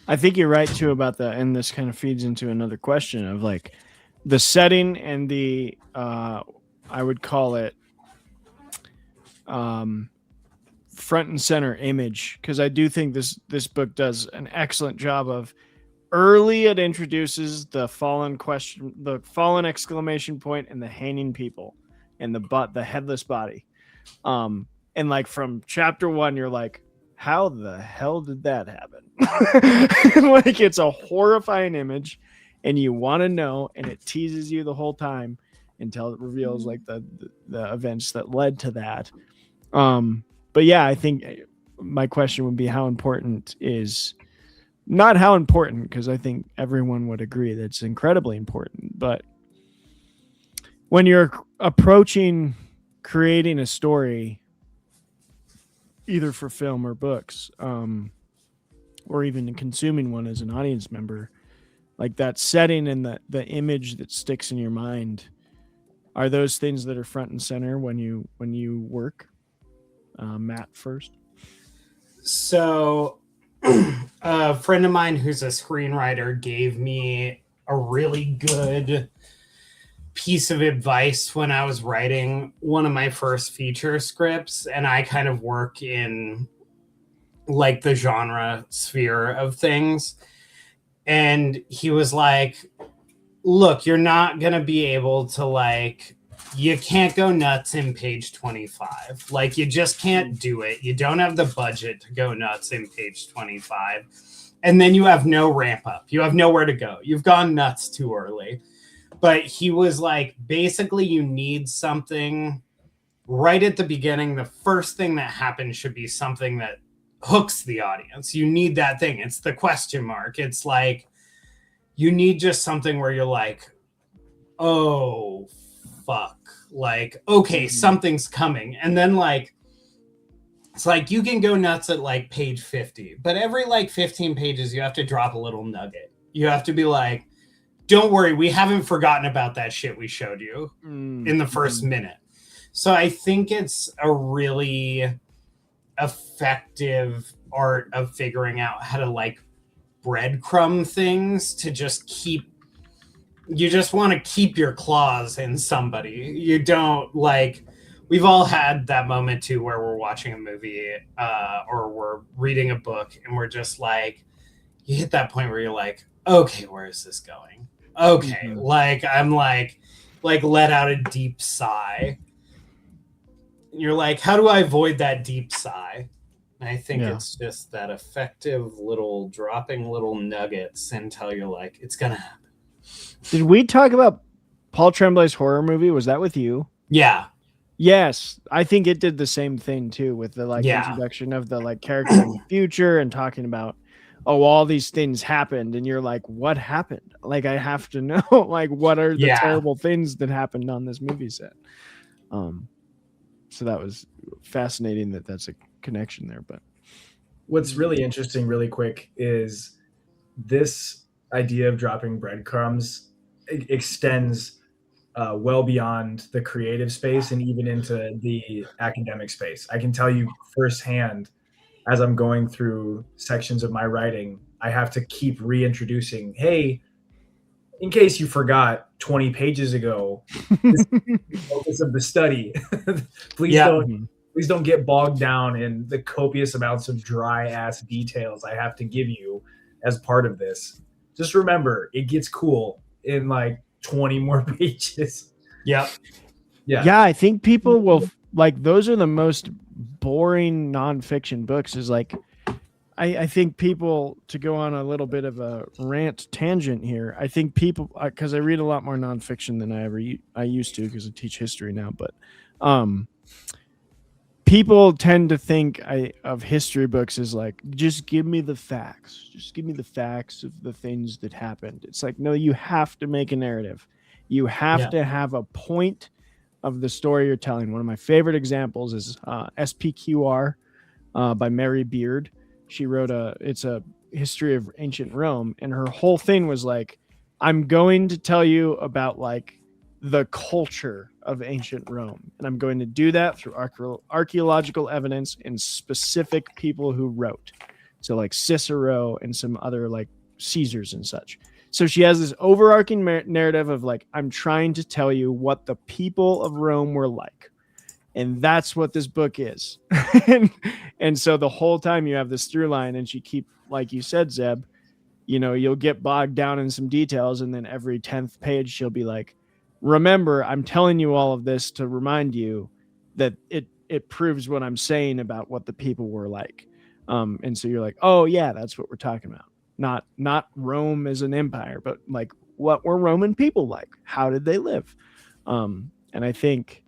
I think you're right too about that, and this kind of feeds into another question of like the setting and the I would call it front and center image, because I do think this book does an excellent job of early. It introduces the fallen exclamation point, and the hanging people, and the headless body, and like from chapter 1, you're like, how the hell did that happen? Like, it's a horrifying image, and you want to know, and it teases you the whole time until it reveals like the events that led to that. But yeah, I think my question would be, how important is not how important, because I think everyone would agree that it's incredibly important, but when you're approaching creating a story, either for film or books, or even consuming one as an audience member, like that setting and the image that sticks in your mind, are those things that are front and center when you work? Matt first. So a friend of mine who's a screenwriter gave me a really good piece of advice when I was writing one of my first feature scripts, and I kind of work in like the genre sphere of things. And he was like, look, you're not going to be able to, like, you can't go nuts in page 25. Like, you just can't do it. You don't have the budget to go nuts in page 25. And then you have no ramp up. You have nowhere to go. You've gone nuts too early. But he was like, basically, you need something right at the beginning. The first thing that happens should be something that hooks the audience. You need that thing. It's the question mark. It's like, you need just something where you're like, oh, fuck. Like, okay, something's coming. And then, like, it's like you can go nuts at like page 50, but every like 15 pages, you have to drop a little nugget. You have to be like, don't worry, we haven't forgotten about that shit we showed you in the first minute. So I think it's a really effective art of figuring out how to like breadcrumb things to just keep, you just want to keep your claws in somebody. You don't like, we've all had that moment too where we're watching a movie or we're reading a book and we're just like, you hit that point where you're like, okay, where is this going? Okay, like I'm like let out a deep sigh. You're like, how do I avoid that deep sigh? And I think it's just that effective little dropping little nuggets until you're like, it's gonna happen. Did we talk about Paul Tremblay's horror movie? Was that with you? Yeah. Yes, I think it did the same thing too, with the like introduction of the like character in the future and talking about, oh, all these things happened, and you're like, what happened? Like, I have to know, like, what are the terrible things that happened on this movie set? So that was fascinating that that's a connection there. But what's really interesting, really quick, is this idea of dropping breadcrumbs extends well beyond the creative space and even into the academic space. I can tell you firsthand, as I'm going through sections of my writing, I have to keep reintroducing, hey, in case you forgot 20 pages ago, this is the focus of the study. Please don't get bogged down in the copious amounts of dry ass details I have to give you as part of this. Just remember, it gets cool in like 20 more pages. Yeah, I think people will like, those are the most boring nonfiction books. Is like, I think people, to go on a little bit of a rant tangent here, I think people, because I read a lot more nonfiction than I used to, because I teach history now, but people tend to think of history books as like, just give me the facts. Just give me the facts of the things that happened. It's like, no, you have to make a narrative. You have to have a point of the story you're telling. One of my favorite examples is SPQR by Mary Beard. She wrote it's a history of ancient Rome, and her whole thing was like, I'm going to tell you about like the culture of ancient Rome, and I'm going to do that through archaeological evidence and specific people who wrote. So like Cicero and some other like Caesars and such. So she has this overarching narrative of like, I'm trying to tell you what the people of Rome were like. And that's what this book is. and so the whole time you have this through line, and she keep, like you said, Zeb, you know, you'll get bogged down in some details, and then every 10th page she'll be like, remember, I'm telling you all of this to remind you that it proves what I'm saying about what the people were like. And so you're like, oh yeah, that's what we're talking about. Not Rome as an empire, but like, what were Roman people like? How did they live? And I think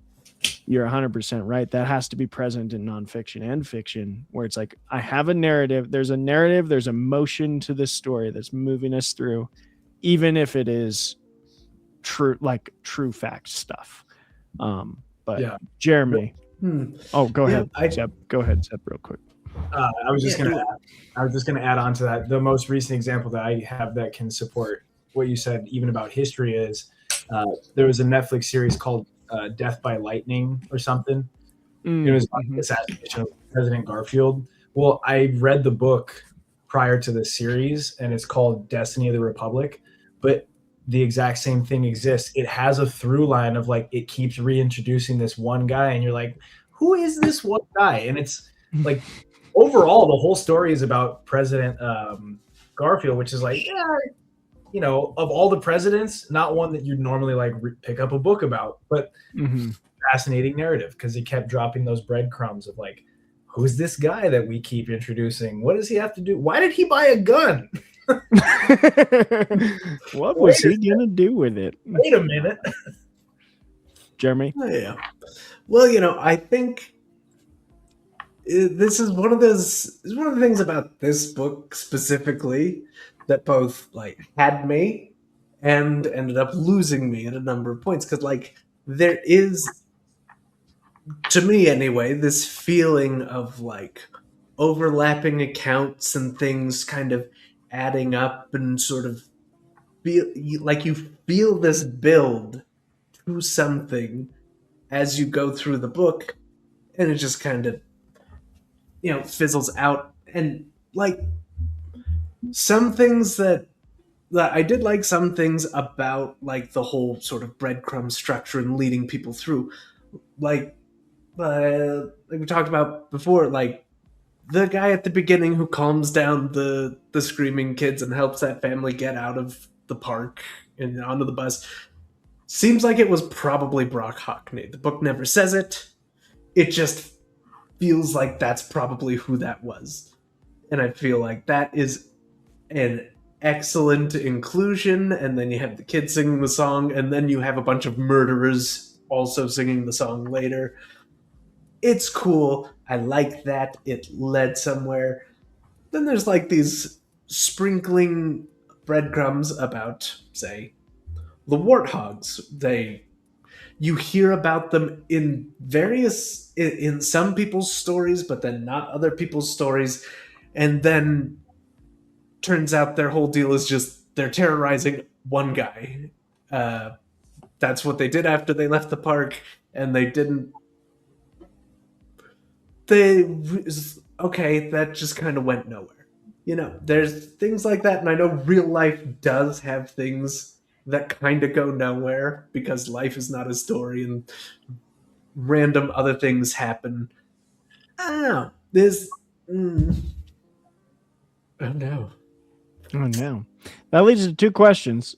you're 100% right. That has to be present in nonfiction and fiction, where it's like, I have a narrative. There's a motion to this story that's moving us through, even if it is true fact stuff. But yeah. Jeremy. Oh, go ahead, Zeb. Go ahead, Zeb, real quick. I was just gonna add on to that. The most recent example that I have that can support what you said, even about history, is there was a Netflix series called Death by Lightning or something. It was like the assassination of President Garfield. Well, I read the book prior to the series, and it's called Destiny of the Republic, but the exact same thing exists. It has a through line of like, it keeps reintroducing this one guy, and you're like, who is this one guy? And it's like, overall, the whole story is about President Garfield, which is like, yeah, you know, of all the presidents, not one that you'd normally like pick up a book about, but fascinating narrative, because he kept dropping those breadcrumbs of like, who's this guy that we keep introducing? What does he have to do? Why did he buy a gun? What was he gonna do with it? Wait a minute. Jeremy? Oh, yeah. Well, you know, I think this is one of the things about this book specifically that both like had me and ended up losing me at a number of points, because like there is, to me anyway, this feeling of like overlapping accounts and things kind of adding up, and sort of you feel this build to something as you go through the book, and it just kind of, you know, fizzles out. And like some things that I did like, some things about like the whole sort of breadcrumb structure and leading people through, like we talked about before, like the guy at the beginning who calms down the screaming kids and helps that family get out of the park and onto the bus, seems like it was probably Brock Hockney. The book never says it. It just feels like that's probably who that was. And I feel like that is an excellent inclusion. And then you have the kids singing the song, and then you have a bunch of murderers also singing the song later. It's cool. I like that. It led somewhere. Then there's like these sprinkling breadcrumbs about, say, the warthogs. You hear about them in some people's stories, but then not other people's stories. And then turns out their whole deal is just they're terrorizing one guy. That's what they did after they left the park, and that just kind of went nowhere. You know, there's things like that, and I know real life does have things that kind of go nowhere because life is not a story and random other things happen. I don't know. Oh no. That leads to two questions.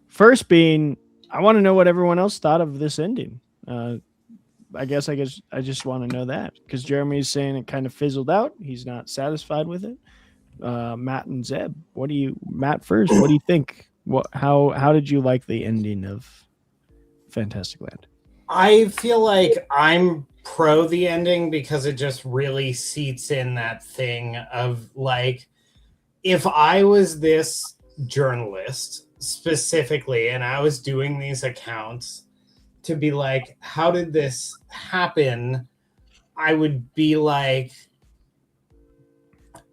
First being, I want to know what everyone else thought of this ending. I guess I just want to know that, because Jeremy's saying it kind of fizzled out. He's not satisfied with it. Matt and Zeb, Matt first, what do you think? How did you like the ending of Fantasticland? I feel like I'm pro the ending because it just really seats in that thing of like, if I was this journalist specifically, and I was doing these accounts to be like, how did this happen? I would be like,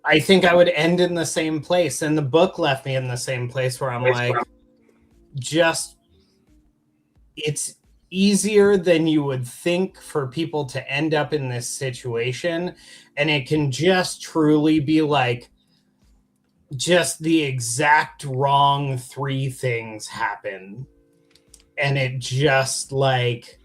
I think I would end in the same place. And the book left me in the same place where I'm like, it's easier than you would think for people to end up in this situation. And it can just truly be like, just the exact wrong 3 things happen. And it just like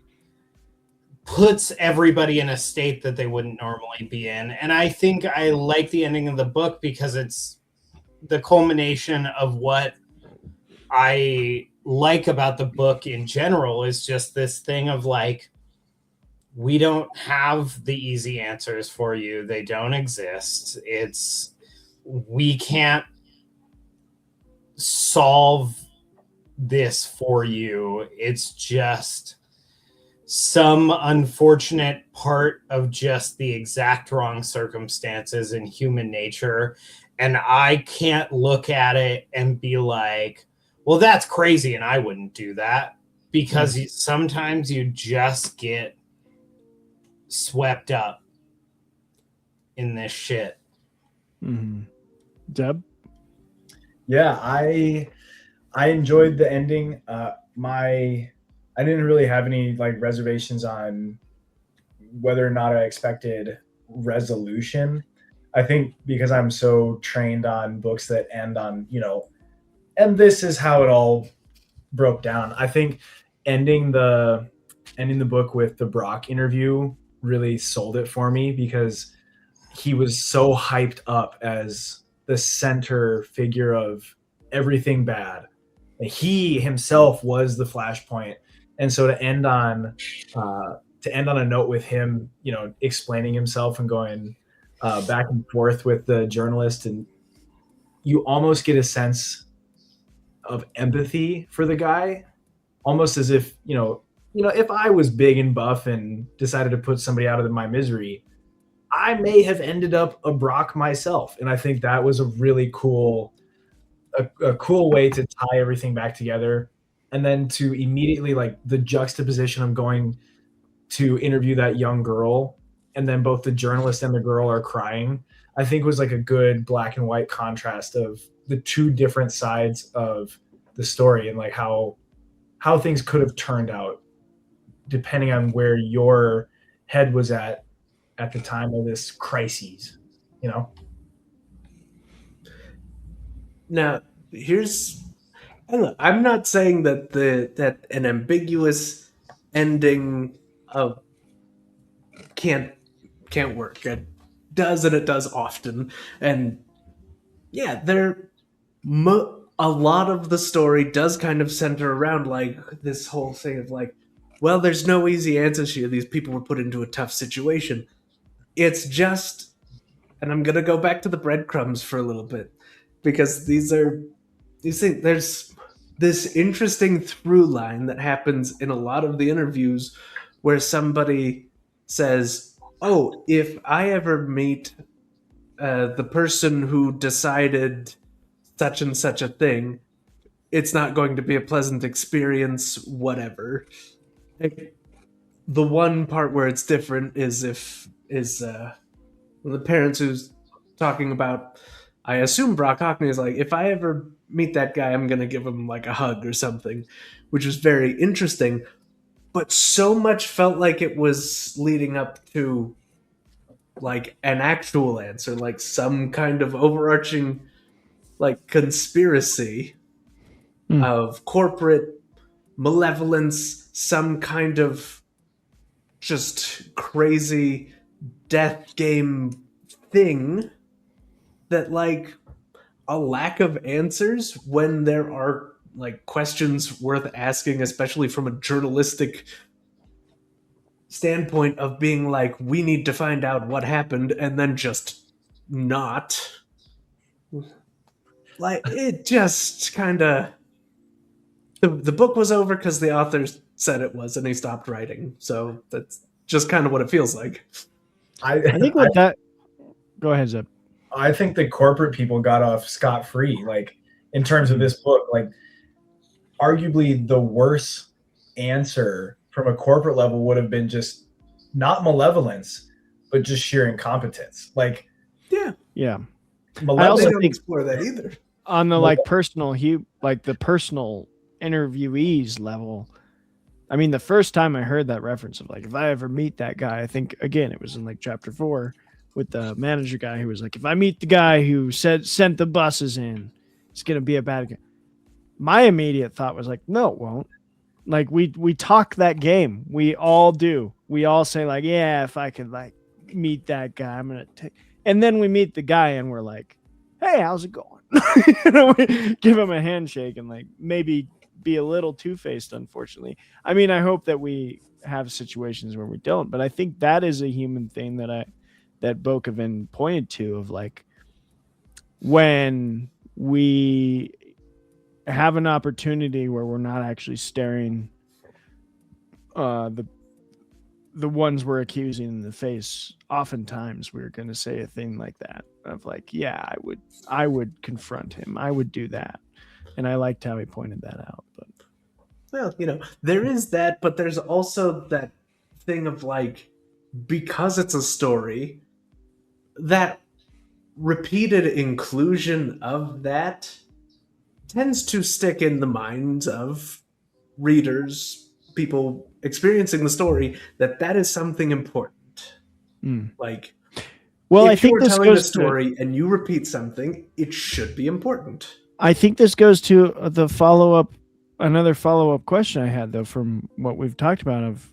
puts everybody in a state that they wouldn't normally be in. And I think I like the ending of the book because it's the culmination of what I like about the book in general, is just this thing of like, we don't have the easy answers for you. They don't exist. We can't solve this for you. It's just some unfortunate part of just the exact wrong circumstances in human nature. And I can't look at it and be like, well, that's crazy and I wouldn't do that, because sometimes you just get swept up in this shit. Mm-hmm. Deb? Yeah, I enjoyed the ending. I didn't really have any like reservations on whether or not I expected resolution. I think because I'm so trained on books that end on, and this is how it all broke down. I think ending the book with the Brock interview really sold it for me, because he was so hyped up as the center figure of everything bad. He himself was the flashpoint. And so to end on a note with him, explaining himself and going back and forth with the journalist, and you almost get a sense of empathy for the guy, almost as if, if I was big and buff and decided to put somebody out of my misery, I may have ended up a Brock myself. And I think that was a really cool way to tie everything back together. And then to immediately, like, the juxtaposition of going to interview that young girl, and then both the journalist and the girl are crying, I think was like a good black and white contrast of the 2 different sides of the story, and like how things could have turned out depending on where your head was at the time of this crisis, Now, I'm not saying that an ambiguous ending of can't work. It does, and it does often. And yeah, a lot of the story does kind of center around like this whole thing of like, well, there's no easy answers here. These people were put into a tough situation. It's just, and I'm gonna go back to the breadcrumbs for a little bit, because these things, there's this interesting through line that happens in a lot of the interviews where somebody says, oh, if I ever meet the person who decided such and such a thing, it's not going to be a pleasant experience, whatever. Like, the one part where it's different is the parents who's talking about, I assume Brock Hockney is like, if I ever meet that guy, I'm going to give him like a hug or something, which was very interesting. But so much felt like it was leading up to like an actual answer, like some kind of overarching like conspiracy of corporate malevolence, some kind of just crazy death game thing, that like a lack of answers when there are like questions worth asking, especially from a journalistic standpoint of being like, we need to find out what happened, and then just not. Like, it just kind of... The book was over because the author said it was, and he stopped writing. So that's just kind of what it feels like. I think with that... Go ahead, Zeb. I think the corporate people got off scot-free, like, in terms of this book. Like, arguably the worst answer from a corporate level would have been just not malevolence, but just sheer incompetence. Like, yeah. I also don't explore that either. On the like the personal interviewees level, I mean, the first time I heard that reference of like, if I ever meet that guy, I think again it was in like chapter 4 with the manager guy who was like, if I meet the guy who sent the buses in, it's gonna be a bad guy. My immediate thought was like, no, it won't. Like we talk that game. We all do. We all say like, yeah, if I could like meet that guy, I'm gonna take. And then we meet the guy and we're like, hey, how's it going? We give him a handshake and like maybe be a little two-faced, unfortunately. I mean, I hope that we have situations where we don't, but I think that is a human thing that Bocovan pointed to, of like when we have an opportunity where we're not actually staring the ones we're accusing in the face, oftentimes we're going to say a thing like that of like, yeah, I would confront him. I would do that. And I liked how he pointed that out. But well, there is that, but there's also that thing of like, because it's a story, that repeated inclusion of that tends to stick in the minds of readers, people experiencing the story, that is something important. Like, well, I if think you're this telling goes a story and you repeat something, it should be important. I think this goes to the another follow-up question I had though from what we've talked about of,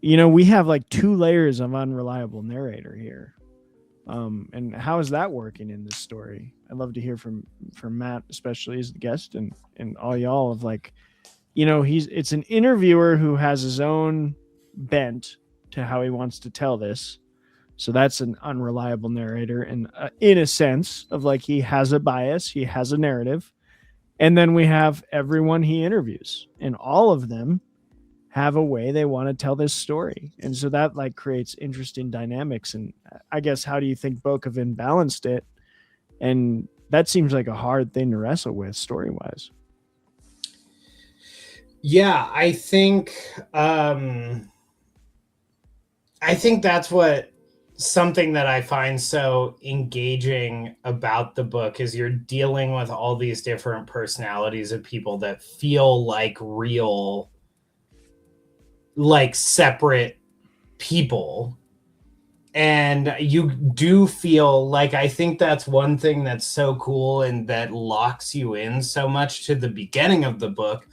we have like 2 layers of unreliable narrator here. And how is that working in this story? I'd love to hear from Matt, especially as the guest, and all y'all of like, it's an interviewer who has his own bent to how he wants to tell this. So that's an unreliable narrator, and in a sense of like, he has a bias, he has a narrative. And then we have everyone he interviews, and all of them have a way they want to tell this story. And so that like creates interesting dynamics. And I guess, how do you think Bocovan balanced it? And that seems like a hard thing to wrestle with story-wise. Yeah, I think that's something that I find so engaging about the book is you're dealing with all these different personalities of people that feel like real, like separate people. And you do feel like, I think that's one thing that's so cool and that locks you in so much to the beginning of the book,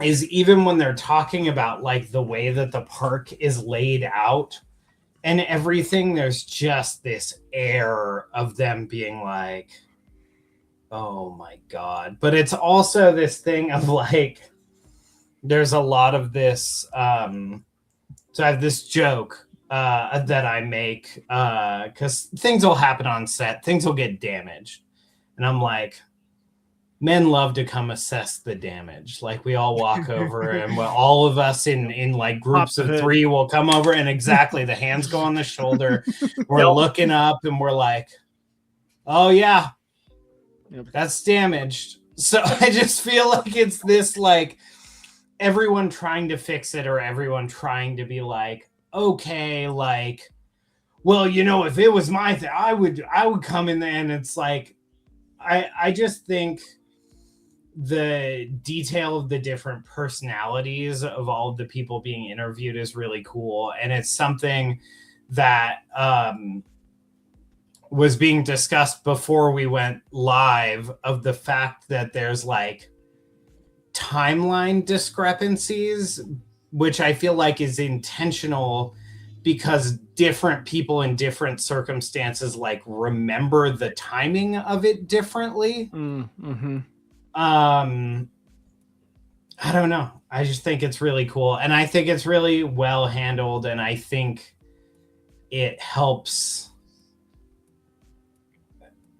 is even when they're talking about like the way that the park is laid out and everything, there's just this air of them being like, oh my God. But it's also this thing of like, there's a lot of this. So I have this joke that I make because things will happen on set, things will get damaged. And I'm like, men love to come assess the damage. Like we all walk over and all of us in like groups of 3 will come over and exactly the hands go on the shoulder. We're looking up and we're like, oh yeah, that's damaged. So I just feel like it's this like everyone trying to fix it or everyone trying to be like, okay, like, well, if it was my thing, I would come in there. And it's like, I just think the detail of the different personalities of all of the people being interviewed is really cool. And it's something that was being discussed before we went live, of the fact that there's like timeline discrepancies, which I feel like is intentional because different people in different circumstances like remember the timing of it differently. Mm-hmm. I don't know. I just think it's really cool. And I think it's really well handled. And I think it helps,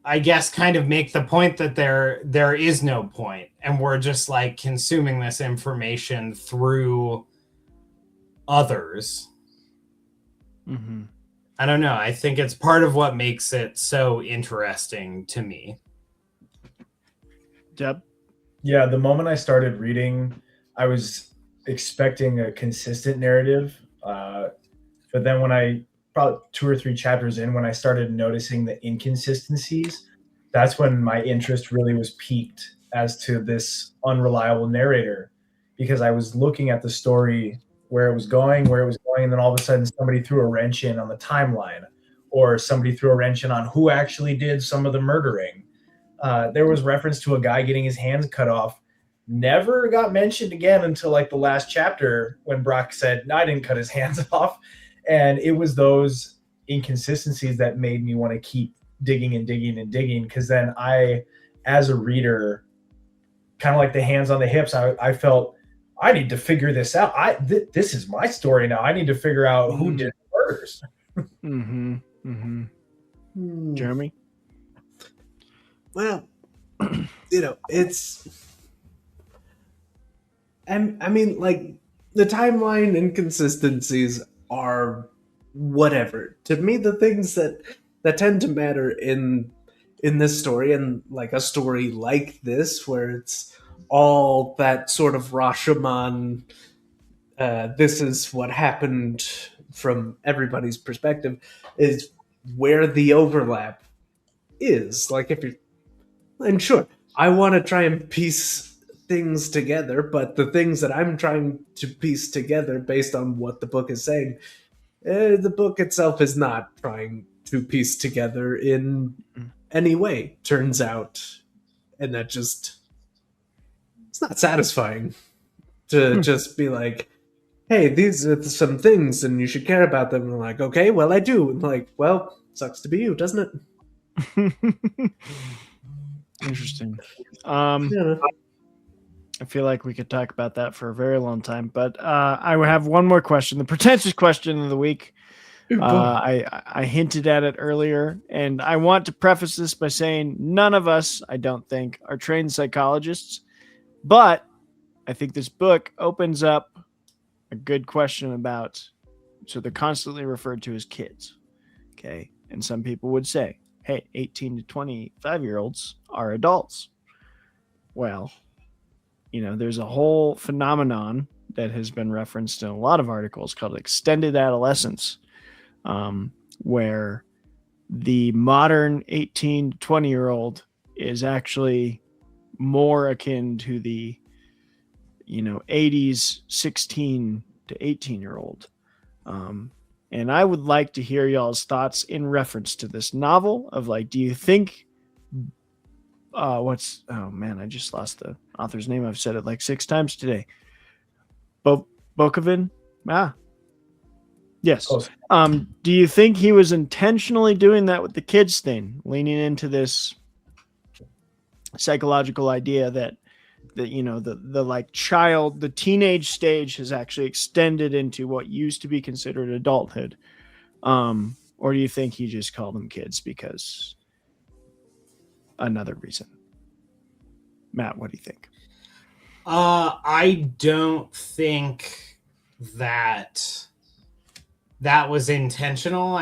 I guess, kind of make the point that there is no point. And we're just like consuming this information through others. Mm-hmm. I don't know. I think it's part of what makes it so interesting to me. Deb? Yeah, the moment I started reading, I was expecting a consistent narrative. But then when I, probably 2 or 3 chapters in, when I started noticing the inconsistencies, that's when my interest really was piqued as to this unreliable narrator, because I was looking at the story where it was going, and then all of a sudden somebody threw a wrench in on the timeline, or somebody threw a wrench in on who actually did some of the murdering. There was reference to a guy getting his hands cut off. Never got mentioned again until like the last chapter when Brock said, "No, I didn't cut his hands off." And it was those inconsistencies that made me want to keep digging and digging and digging. Because then I, as a reader, kind of like the hands on the hips, I felt I need to figure this out. This is my story now. I need to figure out who did the murders. Mm-hmm. Mm-hmm. Jeremy? Well, it's. I mean, like, the timeline inconsistencies are whatever. To me, the things that tend to matter in this story, and like a story like this, where it's all that sort of Rashomon, this is what happened from everybody's perspective, is where the overlap is. Like, if you're, and sure, I want to try and piece things together, but the things that I'm trying to piece together based on what the book is saying, the book itself is not trying to piece together in any way, turns out. And that just, it's not satisfying to just be like, hey, these are some things and you should care about them. And I'm like, okay, well, I do. And like, well, sucks to be you, doesn't it? Interesting. Yeah. I feel like we could talk about that for a very long time, but I have one more question, the pretentious question of the week. I hinted at it earlier, and I want to preface this by saying none of us, I don't think, are trained psychologists, but I think this book opens up a good question about, so they're constantly referred to as kids, okay? And some people would say, hey, 18 to 25-year-olds are adults. Well, there's a whole phenomenon that has been referenced in a lot of articles called extended adolescence, where the modern 18 to 20-year-old is actually more akin to the, 80s 16 to 18-year-old. And I would like to hear y'all's thoughts in reference to this novel of like, do you think oh man, I just lost the author's name. I've said it like 6 times today. Bocovan? Yes. Do you think he was intentionally doing that with the kids thing, leaning into this psychological idea that the like child, the teenage stage has actually extended into what used to be considered adulthood? Or do you think he just called them kids because another reason? Matt, what do you think? I don't think that was intentional.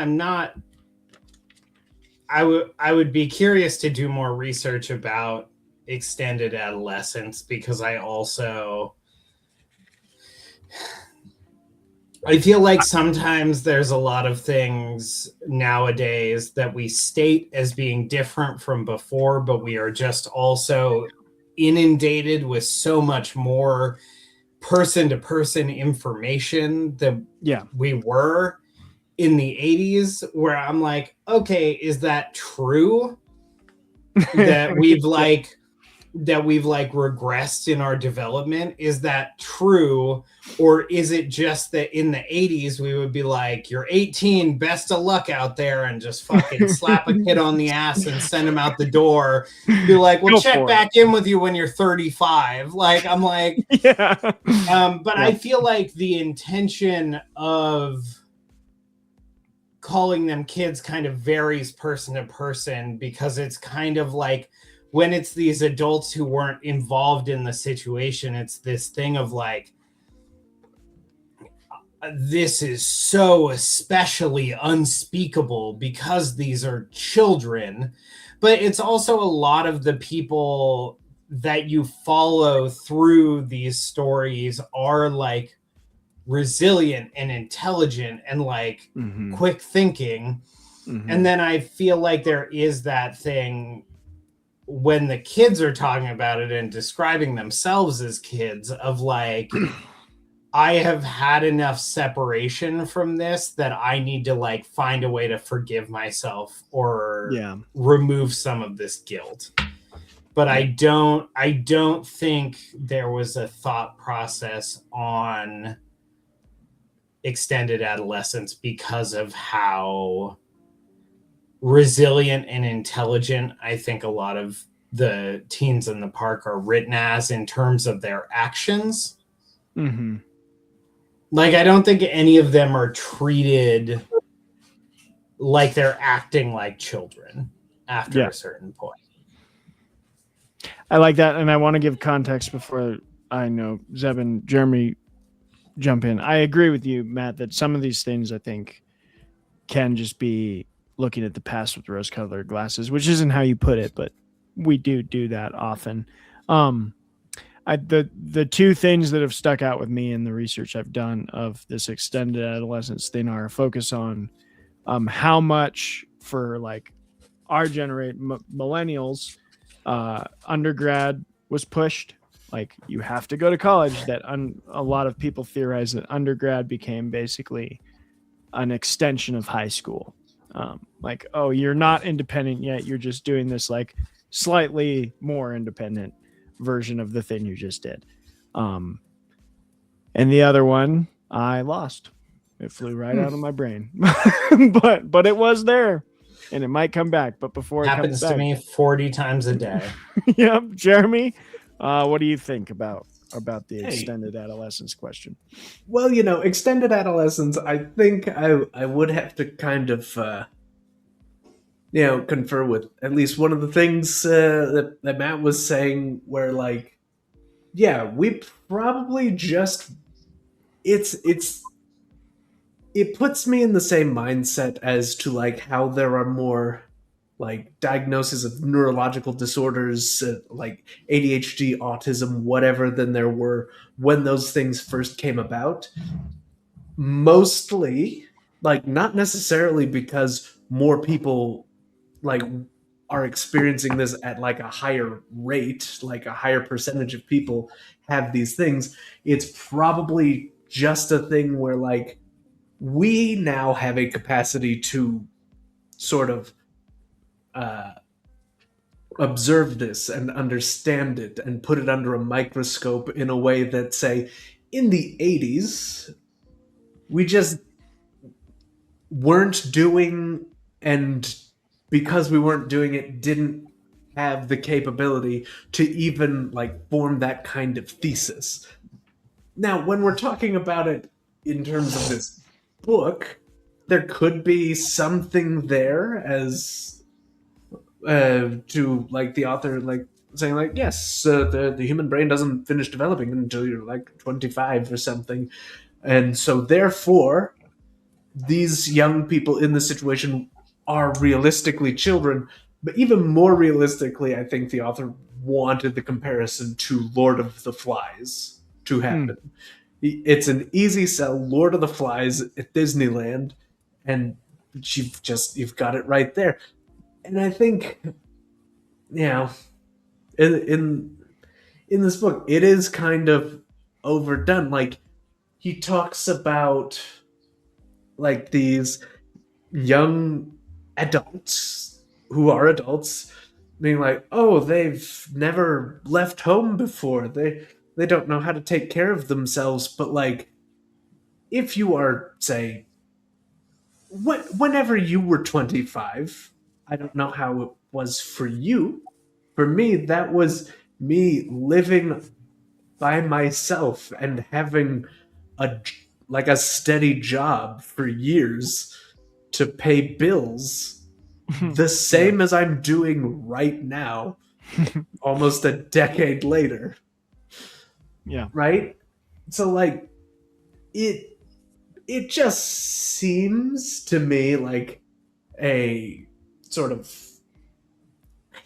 I would be curious to do more research about extended adolescence, because I feel like sometimes there's a lot of things nowadays that we state as being different from before, but we are just also inundated with so much more person-to-person information than we were in the 80s, where I'm like, okay, is that true? That we've regressed in our development? Is that true? Or is it just that in the 80s we would be like, you're 18, best of luck out there, and just fucking slap a kid on the ass and send him out the door, be like, we'll check back in with you when you're 35. Like, I'm like, yeah. But I feel like the intention of calling them kids kind of varies person to person, because it's kind of like, when it's these adults who weren't involved in the situation, it's this thing of like, this is so especially unspeakable because these are children. But it's also a lot of the people that you follow through these stories are like resilient and intelligent and like quick thinking. And then I feel like there is that thing when the kids are talking about it and describing themselves as kids of like, I have had enough separation from this that I need to like find a way to forgive myself or remove some of this guilt. But I don't think there was a thought process on extended adolescence because of how resilient and intelligent I think a lot of the teens in the park are written as in terms of their actions. Like, I don't think any of them are treated like they're acting like children after a certain point. I like that, and I want to give context before I know Zeb and Jeremy jump in. I agree with you, Matt, that some of these things I think can just be looking at the past with rose-colored glasses, which isn't how you put it, but we do that often. The two things that have stuck out with me in the research I've done of this extended adolescence thing are a focus on how much for like our generation, millennials, undergrad was pushed. Like, you have to go to college. That a lot of people theorize that undergrad became basically an extension of high school. Like, oh, you're not independent yet. You're just doing this like slightly more independent version of the thing you just did. And the other one I lost. It flew right out of my brain. but it was there, and it might come back. But before it happens comes back, to me 40 times a day. Yep. Jeremy, what do you think about the extended adolescence question? Well, extended adolescence, I think I would have to kind of confer with at least one of the things that Matt was saying, where like, yeah, we probably just it puts me in the same mindset as to like how there are more like diagnoses of neurological disorders like ADHD, autism, whatever, than there were when those things first came about. Mostly, like, not necessarily because more people like are experiencing this at like a higher rate, like a higher percentage of people have these things. It's probably just a thing where like we now have a capacity to sort of observe this and understand it and put it under a microscope in a way that, say, in the 80s, we just weren't doing, and because we weren't doing it, didn't have the capability to even like form that kind of thesis. Now, when we're talking about it in terms of this book, there could be something there as to like the author like saying like, yes, the human brain doesn't finish developing until you're like 25 or something, and so therefore these young people in this situation are realistically children. But even more realistically, I think the author wanted the comparison to Lord of the Flies to happen. It's an easy sell, Lord of the Flies at Disneyland, and you've got it right there. And I think, in this book, it is kind of overdone. Like, he talks about like these young adults who are adults being like, oh, they've never left home before. They don't know how to take care of themselves. But like, if you are, say, whenever you were 25, I don't know how it was for you. For me, that was me living by myself and having a steady job for years to pay bills, the same as I'm doing right now, almost a decade later. Yeah. Right? So like, it just seems to me like a sort of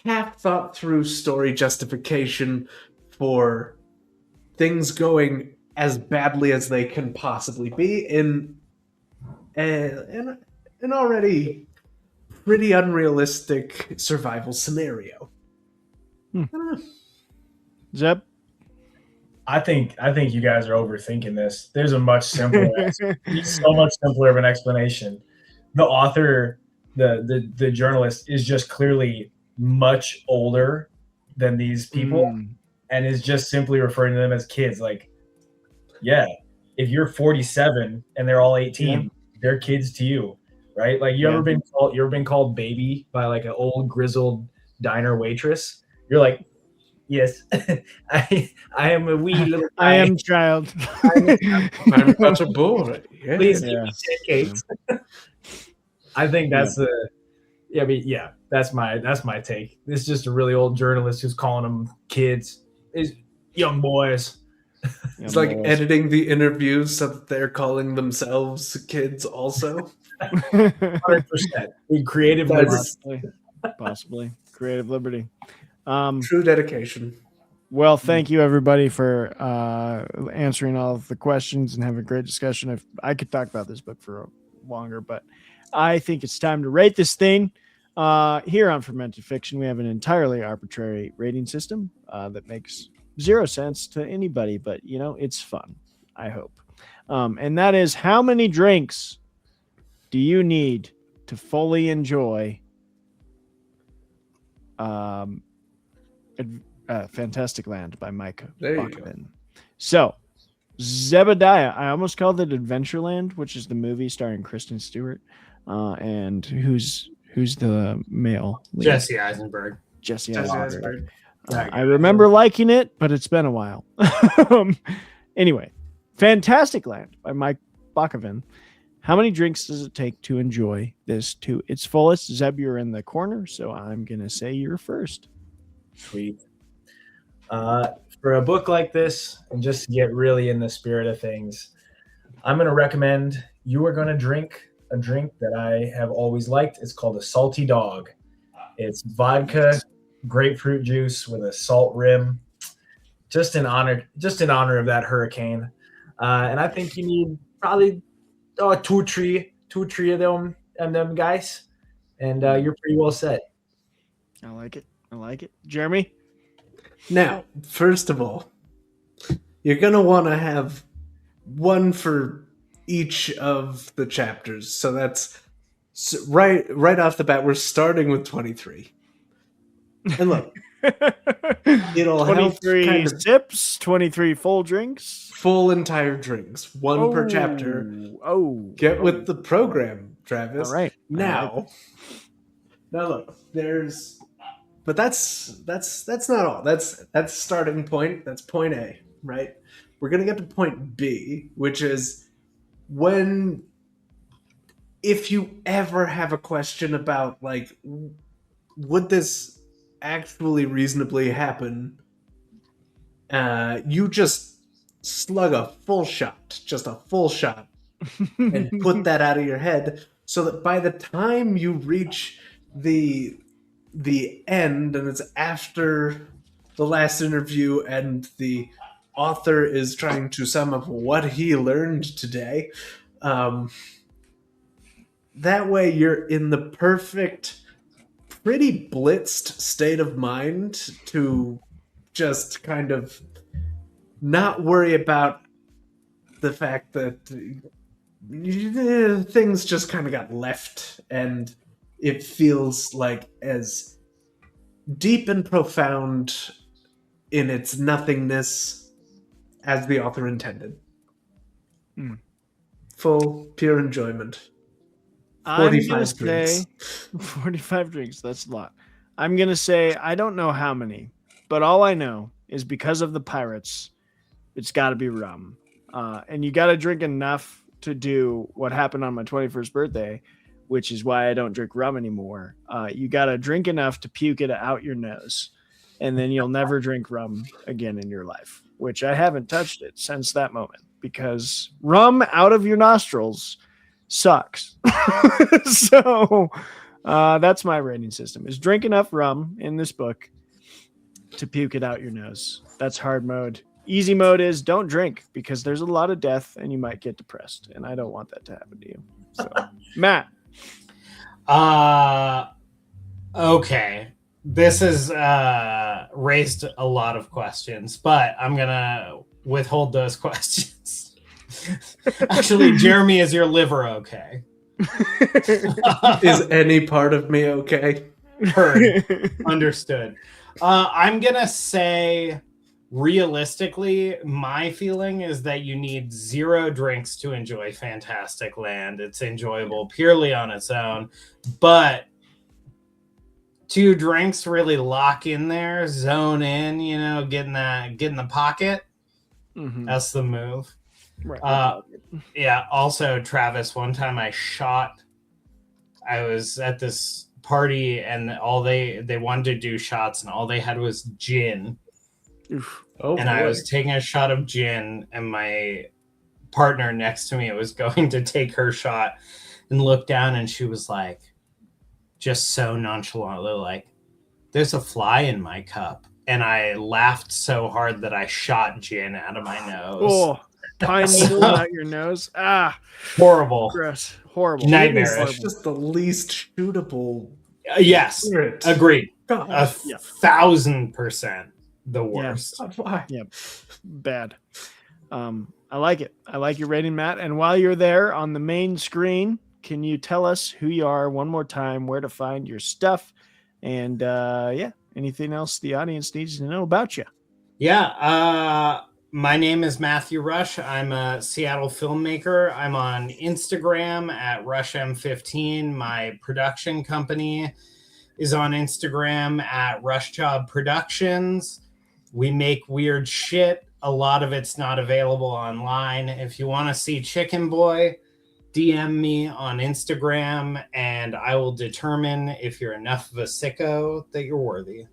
half thought through story justification for things going as badly as they can possibly be in an already pretty unrealistic survival scenario. I don't know. Zeb? I think you guys are overthinking this. There's a much simpler, so much simpler of an explanation. The author, the journalist, is just clearly much older than these people, and is just simply referring to them as kids. Like, yeah, if you're 47 and they're all 18, they're kids to you, right? Like, you ever been called baby by like an old grizzled diner waitress? You're like, yes, I am a wee little guy. I am child. I'm such a boy. Yeah. Please give me 10 cakes. I think that's that's my take. This is just a really old journalist who's calling them kids. Is young boys. It's like editing the interviews so that they're calling themselves kids also. 100%. Creative liberty. Possibly. Creative liberty. True dedication. Well, thank you everybody for answering all of the questions and having a great discussion. I could talk about this book for longer, but I think it's time to rate this thing. Here on Fermented Fiction, we have an entirely arbitrary rating system that makes zero sense to anybody, but it's fun, I hope. And that is, how many drinks do you need to fully enjoy Fantasticland by Mike Bocovan. So, Zebediah, I almost called it Adventureland, which is the movie starring Kristen Stewart, and who's the male lead? Jesse Eisenberg. Jesse Eisenberg. I remember liking it, but it's been a while. Anyway, Fantasticland by Mike Bocovan. How many drinks does it take to enjoy this to its fullest? Zeb, you're in the corner, so I'm going to say you're first. Sweet. For a book like this, and just to get really in the spirit of things, I'm going to recommend you are going to drink a drink that I have always liked. It's called a Salty Dog. It's vodka, grapefruit juice with a salt rim, just in honor of that hurricane. And I think you need probably two or three of them guys, and you're pretty well set. I like it. Jeremy? Now, first of all, you're going to want to have one for each of the chapters. So that's right off the bat, we're starting with 23. And look, it'll 23 help kind of sips, 23 full drinks. Full entire drinks, one per chapter. Get with the program, Travis. All right. Now look, but that's not all. That's starting point. That's point A, right? We're gonna get to point B, which is if you ever have a question about, like, would this actually reasonably happen, you just slug a full shot, and put that out of your head, so that by the time you reach the end, and it's after the last interview and the author is trying to sum up what he learned today, that way you're in the perfect, pretty blitzed state of mind to just kind of not worry about the fact that things just kind of got left, and it feels like as deep and profound in its nothingness as the author intended. Full, pure enjoyment. 45 drinks. 45 drinks, that's a lot. I'm going to say, I don't know how many, but all I know is because of the pirates, it's got to be rum. And you got to drink enough to do what happened on my 21st birthday, which is why I don't drink rum anymore. You got to drink enough to puke it out your nose, and then you'll never drink rum again in your life, which I haven't touched it since that moment, because rum out of your nostrils sucks. So That's my rating system: is drink enough rum in this book to puke it out your nose. That's hard mode. Easy mode is don't drink because there's a lot of death and you might get depressed, and I don't want that to happen to you. So, Matt. Okay. This has raised a lot of questions, but I'm gonna withhold those questions. Actually, Jeremy, is your liver okay? Is any part of me okay? Heard. Understood. I'm gonna say, realistically, my feeling is that you need 0 drinks to enjoy Fantasticland. It's enjoyable purely on its own, but 2 drinks really lock in there, zone in, get in the pocket. Mm-hmm. That's the move. Right. Yeah. Also, Travis, one time I was at this party and they wanted to do shots and all they had was gin. Oof. Oh, and boy. I was taking a shot of gin and my partner next to me was going to take her shot and looked down and she was like, just so nonchalantly, like, there's a fly in my cup. And I laughed so hard that I shot gin out of my nose. Oh, pine needle out your nose. Ah, horrible. Gross. Horrible. Nightmarish. It's just the least shootable. Yes. Spirit. Agreed. God. 1,000% the worst. God, why? Yep. Bad. I like it. I like your rating, Matt. And while you're there on the main screen, can you tell us who you are one more time, where to find your stuff, and anything else the audience needs to know about you? Yeah. My name is Matthew Rush. I'm a Seattle filmmaker. I'm on Instagram at RushM15. My production company is on Instagram at RushJob Productions. We make weird shit. A lot of it's not available online. If you want to see Chicken Boy, DM me on Instagram and I will determine if you're enough of a sicko that you're worthy.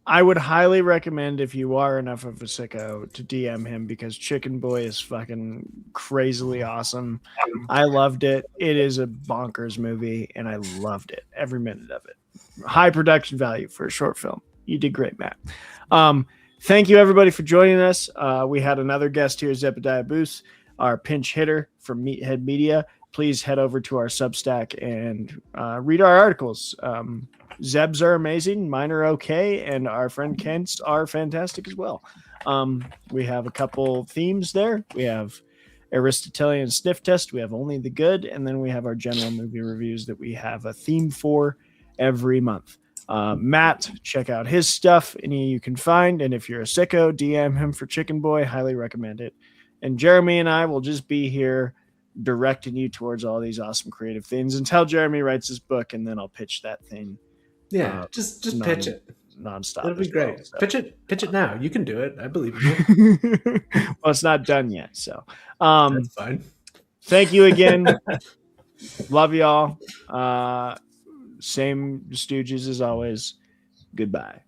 I would highly recommend, if you are enough of a sicko, to DM him because Chicken Boy is fucking crazily awesome. I loved it. It is a bonkers movie and I loved it. Every minute of it. High production value for a short film. You did great, Matt. Thank you everybody for joining us. We had another guest here, Zebediah Booth, our pinch hitter from Meathead Media. Please head over to our Substack and read our articles. Zeb's are amazing, mine are okay, and our friend Kent's are fantastic as well. We have a couple themes there. We have Aristotelian Sniff Test, we have Only the Good, and then we have our general movie reviews that we have a theme for every month. Matt, check out his stuff, any you can find, and if you're a sicko, DM him for Chicken Boy, highly recommend it. And Jeremy and I will just be here directing you towards all these awesome creative things until Jeremy writes his book, and then I'll pitch that thing. Yeah, just pitch it nonstop. It'll be great. Well, so. Pitch it now. You can do it. I believe you. Well, it's not done yet, so that's fine. Thank you again. Love y'all. Same Stooges as always. Goodbye.